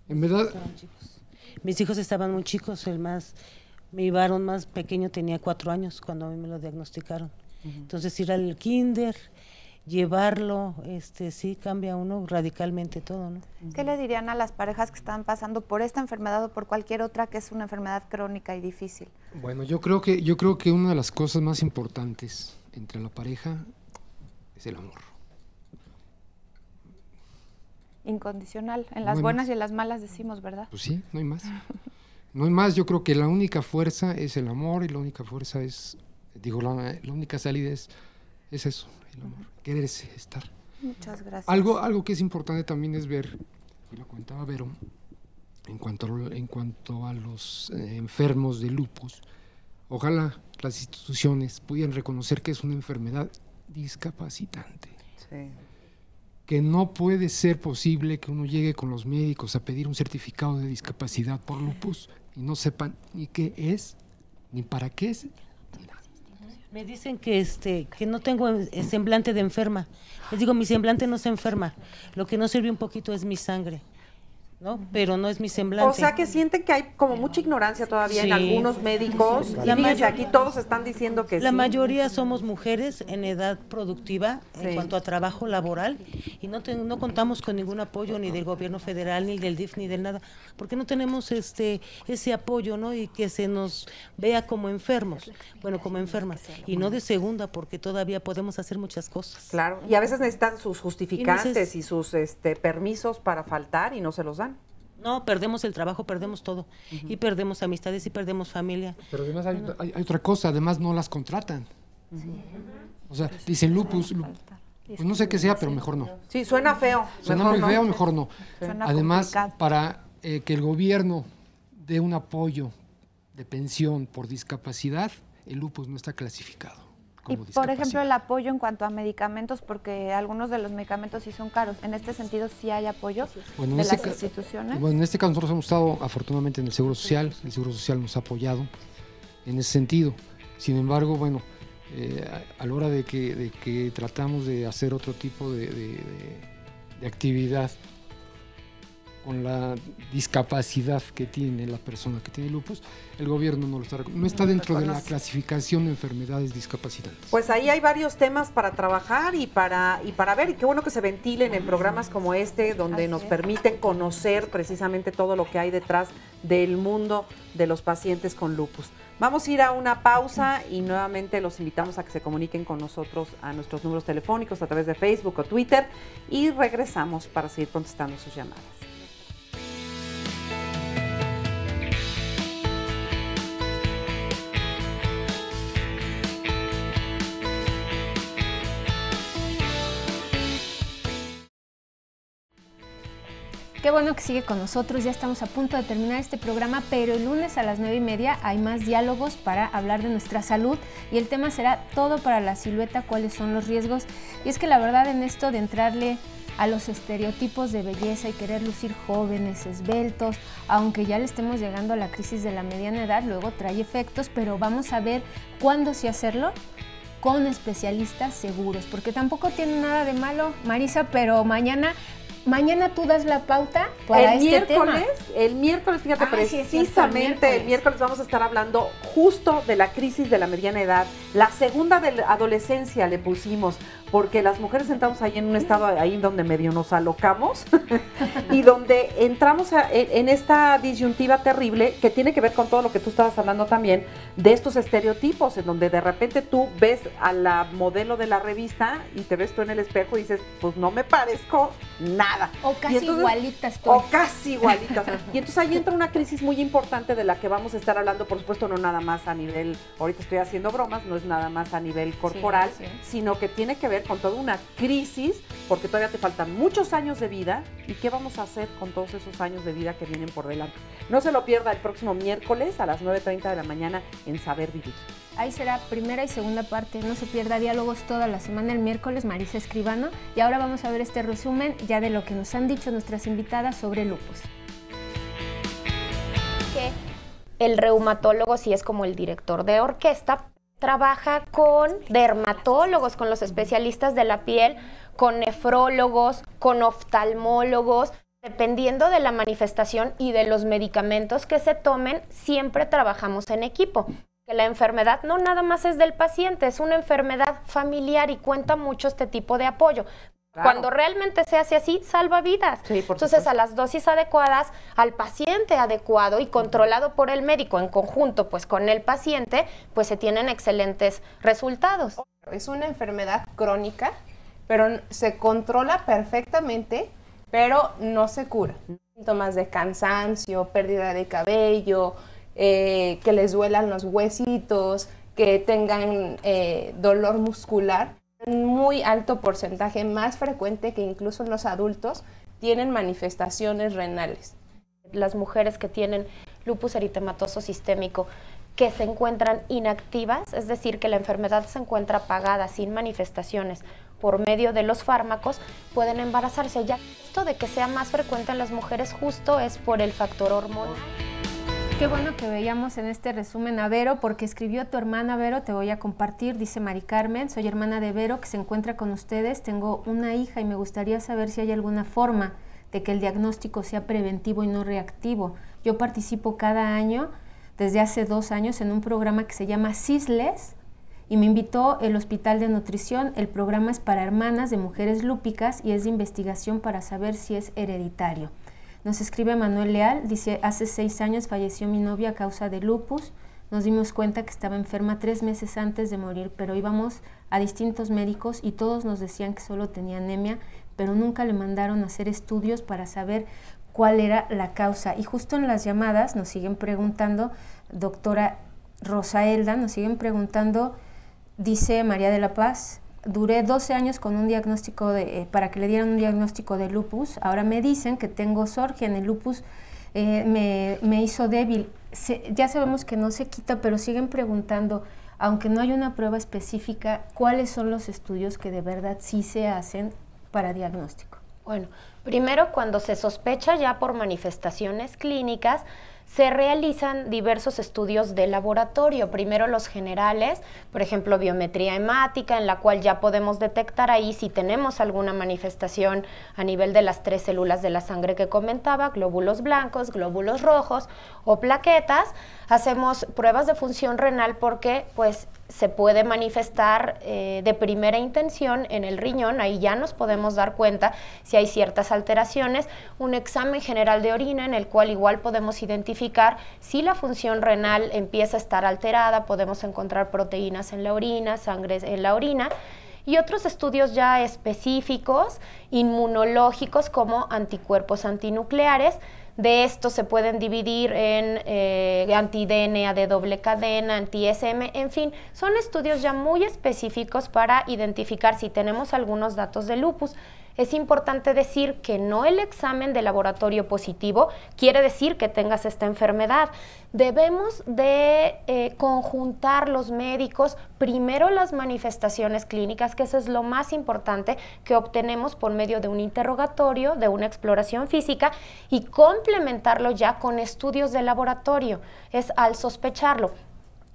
En verdad, Mis hijos estaban muy chicos, mi varón más pequeño tenía 4 años cuando a mí me lo diagnosticaron. Entonces ir al kinder, llevarlo, sí cambia uno radicalmente todo, ¿no? ¿Qué le dirían a las parejas que están pasando por esta enfermedad o por cualquier otra que es una enfermedad crónica y difícil? bueno, yo creo que una de las cosas más importantes entre la pareja es el amor. Incondicional. En No las hay buenas más. y en las malas decimos, ¿verdad? Pues sí, no hay más. No hay más, yo creo que la única fuerza es el amor y la única fuerza es, la única salida es eso, el amor, quererse, estar. Muchas gracias. Algo que es importante también es ver, y lo contaba Vero, en cuanto a los enfermos de lupus, ojalá las instituciones pudieran reconocer que es una enfermedad discapacitante. Sí. Que no puede ser posible que uno llegue con los médicos a pedir un certificado de discapacidad por lupus y no sepan ni qué es, ni para qué es. Me dicen que no tengo semblante de enferma. Les digo, mi semblante no se enferma. Lo que no sirve un poquito es mi sangre, ¿no? Pero no es mi semblante. O sea que sienten que hay como mucha ignorancia todavía en Sí. algunos médicos. Y fíjense, aquí todos están diciendo que La sí. mayoría somos mujeres en edad productiva Sí. en cuanto a trabajo laboral y no contamos con ningún apoyo ni del gobierno federal, ni del DIF, ni del nada, porque no tenemos ese apoyo, ¿no? Y que se nos vea como enfermos, bueno, como enfermas, y no de segunda, porque todavía podemos hacer muchas cosas. Claro, y a veces necesitan sus justificantes y sus permisos para faltar y no se los dan. No, perdemos el trabajo, perdemos todo, y perdemos amistades y perdemos familia. Pero además hay otra cosa, además no las contratan. O sea, dicen lupus, pues no sé qué sea, pero mejor no. Sí, suena feo. Suena mejor muy no. feo, mejor no. Suena Además, complicado. para que el gobierno dé un apoyo de pensión por discapacidad, el lupus no está clasificado como Y por discapacidad. ejemplo el apoyo en cuanto a medicamentos, porque algunos de los medicamentos sí son caros. En este sentido sí hay apoyo Bueno, de en las este instituciones. Bueno, en este caso nosotros hemos estado afortunadamente en el Seguro Social nos ha apoyado en ese sentido. Sin embargo, bueno, a la hora de que tratamos de hacer otro tipo de actividad con la discapacidad que tiene la persona que tiene lupus, el gobierno no lo está, no está dentro de la clasificación de enfermedades discapacitantes. Pues ahí hay varios temas para trabajar y para ver, y qué bueno que se ventilen en programas como este, donde nos permiten conocer precisamente todo lo que hay detrás del mundo de los pacientes con lupus. Vamos a ir a una pausa y nuevamente los invitamos a que se comuniquen con nosotros a nuestros números telefónicos a través de Facebook o Twitter y regresamos para seguir contestando sus llamadas. Qué bueno que sigue con nosotros, ya estamos a punto de terminar este programa, pero el lunes a las 9:30 hay más diálogos para hablar de nuestra salud y el tema será todo para la silueta, cuáles son los riesgos. Y es que la verdad en esto de entrarle a los estereotipos de belleza y querer lucir jóvenes, esbeltos, aunque ya le estemos llegando a la crisis de la mediana edad, luego trae efectos, pero vamos a ver cuándo sí hacerlo con especialistas seguros, porque tampoco tiene nada de malo, Marisa, pero mañana tú das la pauta para este tema. El miércoles, fíjate, precisamente sí, el miércoles vamos a estar hablando justo de la crisis de la mediana edad. La segunda de la adolescencia le pusimos, porque las mujeres entramos ahí en un estado ahí donde medio nos alocamos y donde entramos en esta disyuntiva terrible que tiene que ver con todo lo que tú estabas hablando también, de estos estereotipos, en donde de repente tú ves a la modelo de la revista y te ves tú en el espejo y dices, pues no me parezco nada. O casi igualita estoy. O casi igualita. Y entonces ahí entra una crisis muy importante de la que vamos a estar hablando, por supuesto, no nada más a nivel, ahorita estoy haciendo bromas, no es nada más a nivel corporal, sino que tiene que ver con toda una crisis, porque todavía te faltan muchos años de vida, y qué vamos a hacer con todos esos años de vida que vienen por delante. No se lo pierda el próximo miércoles a las 9:30 de la mañana en Saber Vivir. Ahí será primera y segunda parte, no se pierda diálogos toda la semana el miércoles, Marisa Escribano, y ahora vamos a ver este resumen ya de lo que nos han dicho nuestras invitadas sobre lupus. Que el reumatólogo sí es como el director de orquesta, trabaja con dermatólogos, con los especialistas de la piel, con nefrólogos, con oftalmólogos. Dependiendo de la manifestación y de los medicamentos que se tomen, siempre trabajamos en equipo. Que la enfermedad no nada más es del paciente, es una enfermedad familiar y cuenta mucho este tipo de apoyo. Claro. Cuando realmente se hace así, salva vidas. Sí, entonces, a las dosis adecuadas, al paciente adecuado y controlado por el médico en conjunto, pues con el paciente, pues se tienen excelentes resultados. Es una enfermedad crónica, pero se controla perfectamente, pero no se cura. Síntomas de cansancio, pérdida de cabello, que les duelan los huesitos, que tengan dolor muscular. Un muy alto porcentaje, más frecuente que incluso en los adultos, tienen manifestaciones renales. Las mujeres que tienen lupus eritematoso sistémico, que se encuentran inactivas, es decir, que la enfermedad se encuentra apagada, sin manifestaciones, por medio de los fármacos, pueden embarazarse. Ya esto de que sea más frecuente en las mujeres justo es por el factor hormonal. Qué bueno que veíamos en este resumen a Vero, porque escribió tu hermana Vero, te voy a compartir, dice Mari Carmen, soy hermana de Vero que se encuentra con ustedes, tengo una hija y me gustaría saber si hay alguna forma de que el diagnóstico sea preventivo y no reactivo. Yo participo cada año, desde hace 2 años, en un programa que se llama CISLES y me invitó el Hospital de Nutrición. El programa es para hermanas de mujeres lúpicas y es de investigación para saber si es hereditario. Nos escribe Manuel Leal, dice, hace 6 años falleció mi novia a causa de lupus. Nos dimos cuenta que estaba enferma 3 meses antes de morir, pero íbamos a distintos médicos y todos nos decían que solo tenía anemia, pero nunca le mandaron a hacer estudios para saber cuál era la causa. Y justo en las llamadas nos siguen preguntando, doctora Rosaelda, nos siguen preguntando, dice María de la Paz, duré 12 años con un diagnóstico para que le dieran un diagnóstico de lupus. Ahora me dicen que tengo Sjögren, el lupus me hizo débil. Ya sabemos que no se quita, pero siguen preguntando, aunque no hay una prueba específica, ¿cuáles son los estudios que de verdad sí se hacen para diagnóstico? Bueno, primero cuando se sospecha ya por manifestaciones clínicas, se realizan diversos estudios de laboratorio. Primero los generales, por ejemplo, biometría hemática, en la cual ya podemos detectar ahí si tenemos alguna manifestación a nivel de las 3 células de la sangre que comentaba, glóbulos blancos, glóbulos rojos o plaquetas. Hacemos pruebas de función renal porque pues se puede manifestar de primera intención en el riñón, ahí ya nos podemos dar cuenta si hay ciertas alteraciones. Un examen general de orina en el cual igual podemos identificar si la función renal empieza a estar alterada, podemos encontrar proteínas en la orina, sangre en la orina, y otros estudios ya específicos, inmunológicos, como anticuerpos antinucleares. De estos se pueden dividir en anti-DNA de doble cadena, anti-SM, en fin, son estudios ya muy específicos para identificar si tenemos algunos datos de lupus. Es importante decir que no el examen de laboratorio positivo quiere decir que tengas esta enfermedad. Debemos de conjuntar los médicos primero las manifestaciones clínicas, que eso es lo más importante que obtenemos por medio de un interrogatorio, de una exploración física, y complementarlo ya con estudios de laboratorio, es al sospecharlo.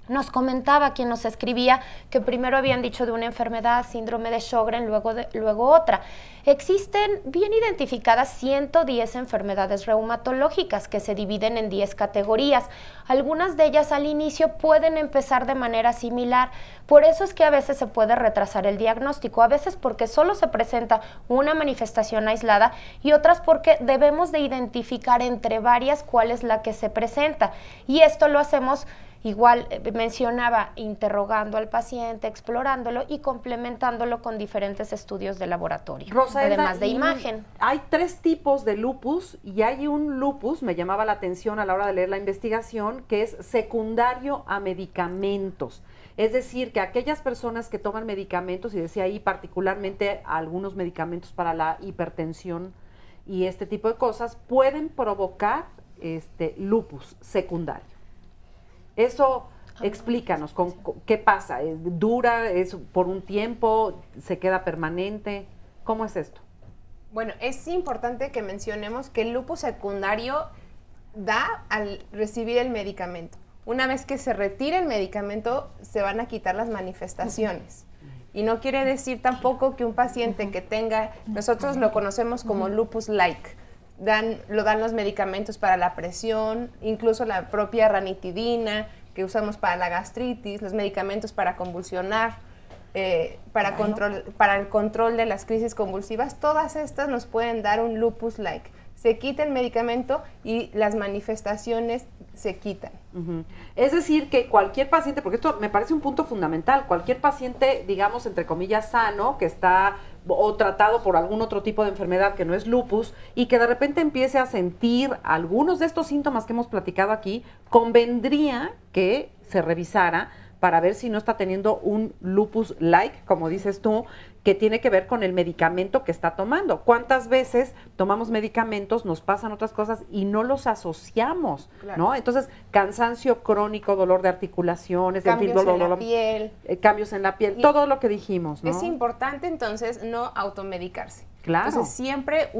Nos comentaba quien nos escribía que primero habían dicho de una enfermedad, síndrome de Sjögren, luego otra. Existen bien identificadas 110 enfermedades reumatológicas que se dividen en 10 categorías. Algunas de ellas al inicio pueden empezar de manera similar. Por eso es que a veces se puede retrasar el diagnóstico, a veces porque solo se presenta una manifestación aislada y otras porque debemos de identificar entre varias cuál es la que se presenta. Y esto lo hacemos igual, mencionaba, interrogando al paciente, explorándolo y complementándolo con diferentes estudios de laboratorio, Rosaelda, además de imagen. Hay 3 tipos de lupus y hay un lupus, me llamaba la atención a la hora de leer la investigación, que es secundario a medicamentos. Es decir, que aquellas personas que toman medicamentos, y decía ahí particularmente algunos medicamentos para la hipertensión y este tipo de cosas, pueden provocar lupus secundario. Eso, explícanos, ¿qué pasa? ¿Dura? ¿Es por un tiempo? ¿Se queda permanente? ¿Cómo es esto? Bueno, es importante que mencionemos que el lupus secundario da al recibir el medicamento. Una vez que se retire el medicamento, se van a quitar las manifestaciones. Y no quiere decir tampoco que un paciente que tenga, nosotros lo conocemos como lupus-like, lo dan los medicamentos para la presión, incluso la propia ranitidina que usamos para la gastritis, los medicamentos para convulsionar, para el control de las crisis convulsivas, todas estas nos pueden dar un lupus-like. Se quita el medicamento y las manifestaciones se quitan. Es decir, que cualquier paciente, porque esto me parece un punto fundamental, cualquier paciente, digamos, entre comillas, sano, que está o tratado por algún otro tipo de enfermedad que no es lupus y que de repente empiece a sentir algunos de estos síntomas que hemos platicado aquí, convendría que se revisara para ver si no está teniendo un lupus-like, como dices tú, que tiene que ver con el medicamento que está tomando. ¿Cuántas veces tomamos medicamentos, nos pasan otras cosas y no los asociamos? Claro. ¿No? Entonces, cansancio crónico, dolor de articulaciones, cambios en la piel. Cambios en la piel, todo lo que dijimos, ¿no? Es importante, entonces, no automedicarse. Claro. Entonces, siempre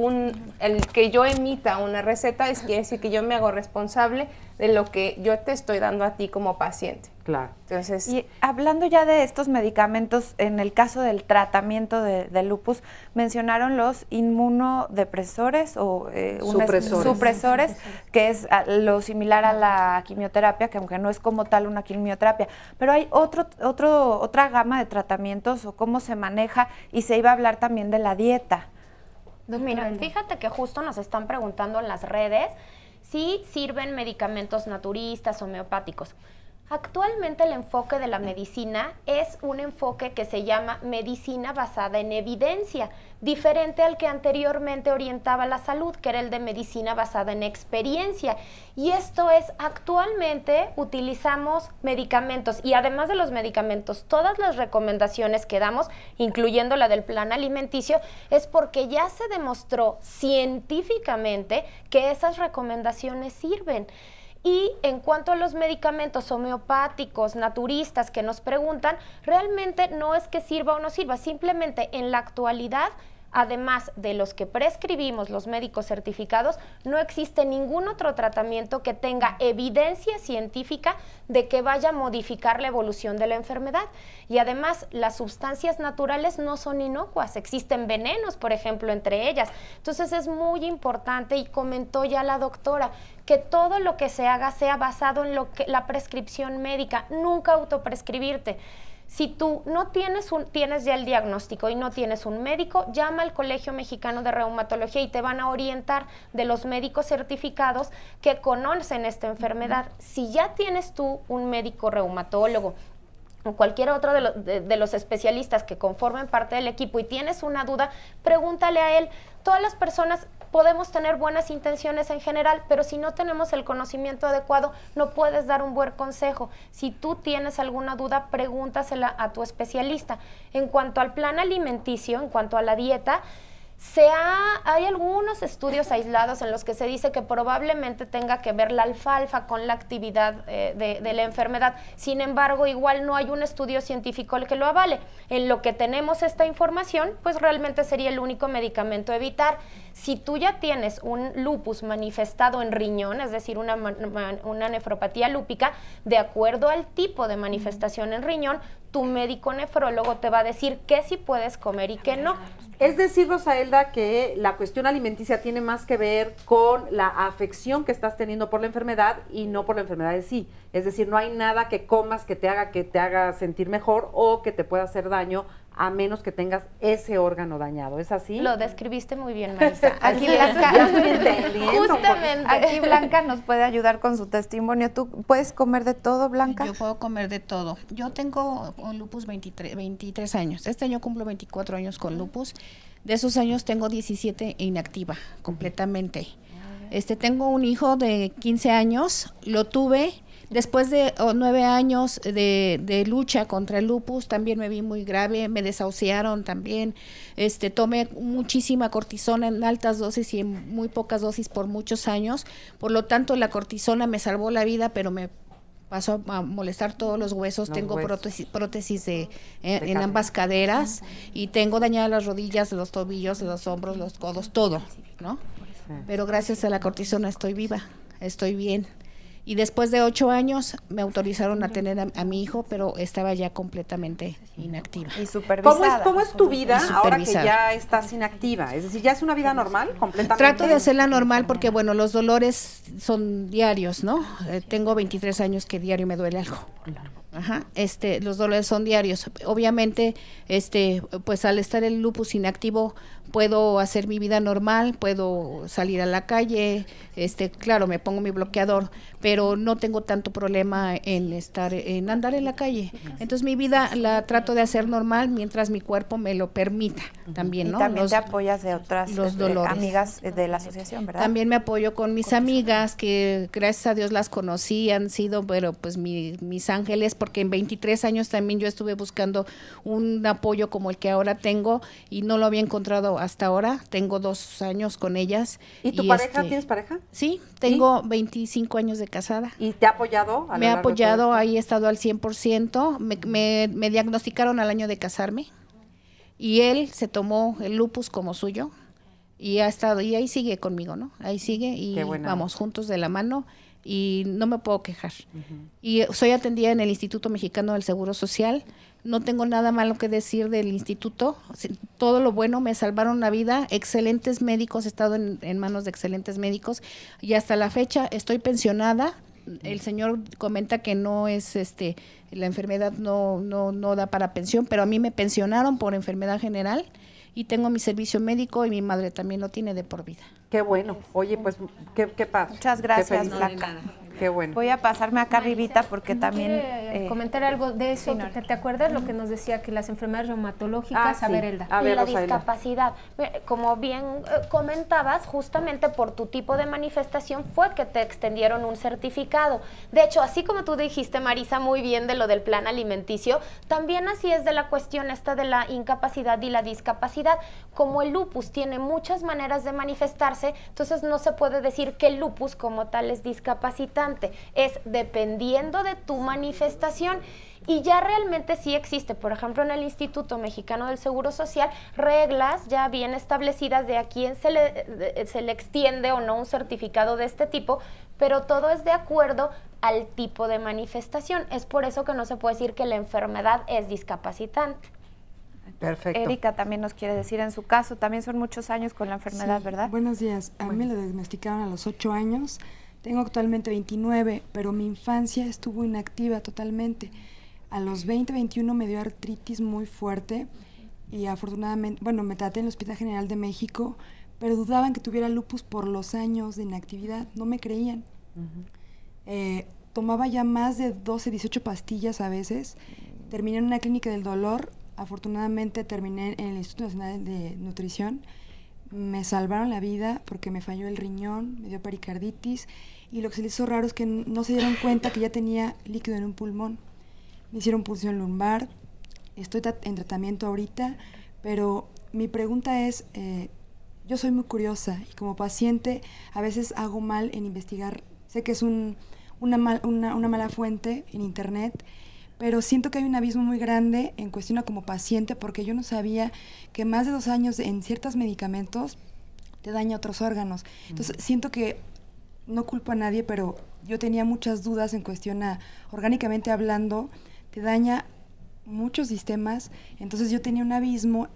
el que yo emita una receta quiere decir que yo me hago responsable de lo que yo te estoy dando a ti como paciente. Claro. Entonces, y hablando ya de estos medicamentos, en el caso del tratamiento de lupus, mencionaron los inmunodepresores o supresores, que es lo similar a la quimioterapia, que aunque no es como tal una quimioterapia, pero hay otra gama de tratamientos o cómo se maneja, y se iba a hablar también de la dieta. Mira, fíjate que justo nos están preguntando en las redes si sirven medicamentos naturistas, homeopáticos. Actualmente el enfoque de la medicina es un enfoque que se llama medicina basada en evidencia, diferente al que anteriormente orientaba la salud, que era el de medicina basada en experiencia. Y esto es, actualmente utilizamos medicamentos, y además de los medicamentos, todas las recomendaciones que damos, incluyendo la del plan alimenticio, es porque ya se demostró científicamente que esas recomendaciones sirven. Y en cuanto a los medicamentos homeopáticos, naturistas que nos preguntan, realmente no es que sirva o no sirva, simplemente en la actualidad además de los que prescribimos los médicos certificados, no existe ningún otro tratamiento que tenga evidencia científica de que vaya a modificar la evolución de la enfermedad. Y además, las sustancias naturales no son inocuas, existen venenos, por ejemplo, entre ellas. Entonces es muy importante, y comentó ya la doctora, que todo lo que se haga sea basado en la prescripción médica, nunca autoprescribirte. Si tú no tienes ya el diagnóstico y no tienes un médico, llama al Colegio Mexicano de Reumatología y te van a orientar de los médicos certificados que conocen esta enfermedad. Si ya tienes tú un médico reumatólogo o cualquier otro de los especialistas que conformen parte del equipo y tienes una duda, pregúntale a él. Todas las personas podemos tener buenas intenciones en general, pero si no tenemos el conocimiento adecuado, no puedes dar un buen consejo. Si tú tienes alguna duda, pregúntasela a tu especialista. En cuanto al plan alimenticio, en cuanto a la dieta, hay algunos estudios aislados en los que se dice que probablemente tenga que ver la alfalfa con la actividad de la enfermedad. Sin embargo, igual no hay un estudio científico que lo avale. En lo que tenemos esta información, pues realmente sería el único medicamento a evitar. Si tú ya tienes un lupus manifestado en riñón, es decir, una nefropatía lúpica, de acuerdo al tipo de manifestación en riñón, tu médico nefrólogo te va a decir qué sí puedes comer y qué no. Es decir, Rosaelda, que la cuestión alimenticia tiene más que ver con la afección que estás teniendo por la enfermedad y no por la enfermedad en sí. Es decir, no hay nada que comas que te haga sentir mejor o que te pueda hacer daño, a menos que tengas ese órgano dañado. ¿Es así? Lo describiste muy bien, Marisa. Aquí Blanca nos puede ayudar con su testimonio. ¿Tú puedes comer de todo, Blanca? Yo puedo comer de todo. Yo tengo un lupus 23 años. Este año cumplo 24 años con lupus. De esos años tengo 17 inactiva, completamente. Tengo un hijo de 15 años, lo tuve. Después de 9 años de lucha contra el lupus, también me vi muy grave, me desahuciaron también, tomé muchísima cortisona en altas dosis y en muy pocas dosis por muchos años, por lo tanto la cortisona me salvó la vida, pero me pasó a molestar todos los huesos, tengo prótesis en ambas caderas y tengo dañadas las rodillas, los tobillos, los hombros, los codos, todo, ¿no? Pero gracias a la cortisona estoy viva, estoy bien. Y después de 8 años me autorizaron a tener a mi hijo, pero estaba ya completamente inactiva. Y supervisada. ¿Cómo es tu vida ahora que ya estás inactiva? Es decir, ¿ya es una vida normal completamente? Trato de hacerla normal porque, bueno, los dolores son diarios, ¿no? Tengo 23 años que diario me duele algo. Ajá, los dolores son diarios. Obviamente, pues al estar el lupus inactivo, puedo hacer mi vida normal, puedo salir a la calle, claro, me pongo mi bloqueador, pero no tengo tanto problema en andar en la calle. Entonces mi vida la trato de hacer normal mientras mi cuerpo me lo permita también, ¿no? Y también te apoyas de otras amigas de la asociación, ¿verdad? También me apoyo con mis amigas, que gracias a Dios las conocí, han sido, pero pues mis ángeles, porque en 23 años también yo estuve buscando un apoyo como el que ahora tengo y no lo había encontrado hasta ahora. Tengo 2 años con ellas. ¿Y tu pareja? ¿Tienes pareja? Sí, tengo 25 años de casada. ¿Y te ha apoyado? Me ha apoyado, ahí he estado al 100%. Me diagnosticaron al año de casarme y él se tomó el lupus como suyo y ha estado, y ahí sigue conmigo, ¿no? Ahí sigue y vamos juntos de la mano. Y no me puedo quejar. Y soy atendida en el Instituto Mexicano del Seguro Social. No tengo nada malo que decir del instituto. Todo lo bueno, me salvaron la vida. Excelentes médicos, he estado en manos de excelentes médicos. Y hasta la fecha estoy pensionada. El señor comenta que no es, la enfermedad no da para pensión, pero a mí me pensionaron por enfermedad general. Y tengo mi servicio médico y mi madre también lo tiene de por vida. Qué bueno. Oye, pues, qué padre. Muchas gracias, Blanca. Qué bueno. Voy a pasarme acá arribita porque también... comentar algo de eso. ¿Te acuerdas lo que nos decía que las enfermedades reumatológicas? A ver, Elda. Y la discapacidad. Como bien comentabas, justamente por tu tipo de manifestación fue que te extendieron un certificado. De hecho, así como tú dijiste, Marisa, muy bien de lo del plan alimenticio, también así es de la cuestión esta de la incapacidad y la discapacidad. Como el lupus tiene muchas maneras de manifestarse, entonces no se puede decir que el lupus como tal es discapacitante. discapacitante, es dependiendo de tu manifestación. Y ya realmente sí existe, por ejemplo, en el Instituto Mexicano del Seguro Social, reglas ya bien establecidas de a quién se le extiende o no un certificado de este tipo, pero todo es de acuerdo al tipo de manifestación. Es por eso que no se puede decir que la enfermedad es discapacitante. Perfecto. Erika también nos quiere decir, en su caso, también son muchos años con la enfermedad, Sí, ¿verdad? Buenos días. A mí me lo diagnosticaron a los 8 años. Tengo actualmente 29, pero mi infancia estuvo inactiva totalmente. A los 20, 21 me dio artritis muy fuerte y afortunadamente, bueno, me traté en el Hospital General de México, pero dudaban que tuviera lupus por los años de inactividad, no me creían. Tomaba ya más de 12, 18 pastillas a veces. Terminé en una clínica del dolor, afortunadamente terminé en el Instituto Nacional de Nutrición. Me salvaron la vida porque me falló el riñón, me dio pericarditis y lo que se les hizo raro es que no se dieron cuenta que ya tenía líquido en un pulmón. Me hicieron punción lumbar, estoy en tratamiento ahorita, pero mi pregunta es, yo soy muy curiosa y como paciente a veces hago mal en investigar. Sé que es una mala fuente en internet, pero siento que hay un abismo muy grande en cuestión a como paciente porque yo no sabía que más de 2 años en ciertos medicamentos te daña otros órganos. Entonces siento que no culpo a nadie, pero yo tenía muchas dudas en cuestión a, orgánicamente hablando, te daña muchos sistemas, entonces yo tenía un abismo.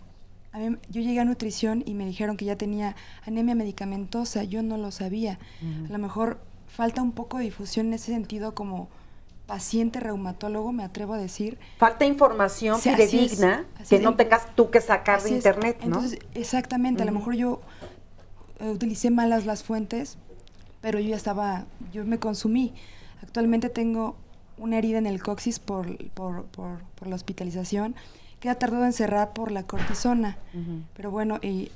Yo llegué a nutrición y me dijeron que ya tenía anemia medicamentosa, yo no lo sabía. A lo mejor falta un poco de difusión en ese sentido como paciente reumatólogo, me atrevo a decir. Falta información Sí, fidedigna que no tengas tú que sacar de internet, ¿no? Entonces, exactamente, a lo mejor yo utilicé malas las fuentes, pero yo me consumí. Actualmente tengo una herida en el coxis por la hospitalización, que ha tardado en cerrar por la cortisona. Pero bueno, y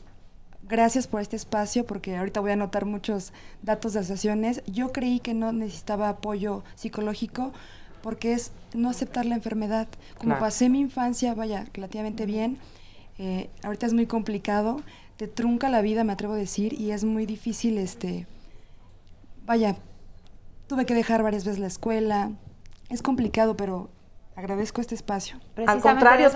gracias por este espacio, porque ahorita voy a anotar muchos datos de asociaciones. Yo creí que no necesitaba apoyo psicológico, porque es no aceptar la enfermedad. Como pasé mi infancia, relativamente bien, ahorita es muy complicado, te trunca la vida, me atrevo a decir, y es muy difícil, tuve que dejar varias veces la escuela. Es complicado, pero agradezco este espacio. Al contrario,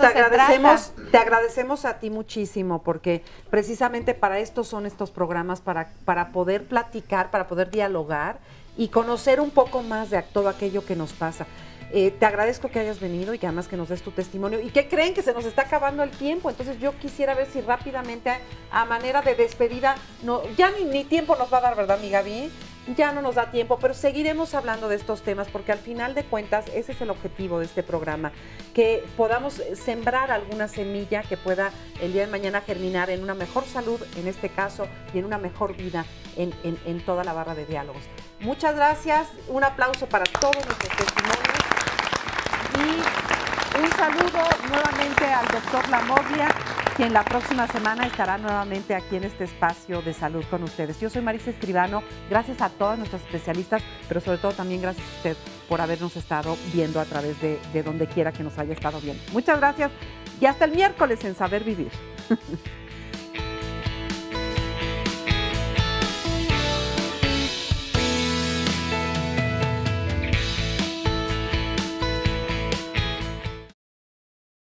te agradecemos a ti muchísimo, porque precisamente para esto son estos programas, para poder platicar, para poder dialogar y conocer un poco más de todo aquello que nos pasa. Te agradezco que hayas venido y que además que nos des tu testimonio. ¿Y qué creen? Que se nos está acabando el tiempo. Entonces yo quisiera ver si rápidamente, a manera de despedida, ya ni tiempo nos va a dar, ¿verdad, mi Gaby? Ya no nos da tiempo, pero seguiremos hablando de estos temas porque al final de cuentas ese es el objetivo de este programa, que podamos sembrar alguna semilla que pueda el día de mañana germinar en una mejor salud, en este caso, y en una mejor vida en toda la barra de diálogos. Muchas gracias, un aplauso para todos nuestros testimonios y un saludo nuevamente al doctor Lamoglia, quien la próxima semana estará nuevamente aquí en este espacio de salud con ustedes. Yo soy Marisa Escribano, gracias a todos nuestros especialistas, pero sobre todo también gracias a usted por habernos estado viendo a través de donde quiera que nos haya estado viendo. Muchas gracias y hasta el miércoles en Saber Vivir.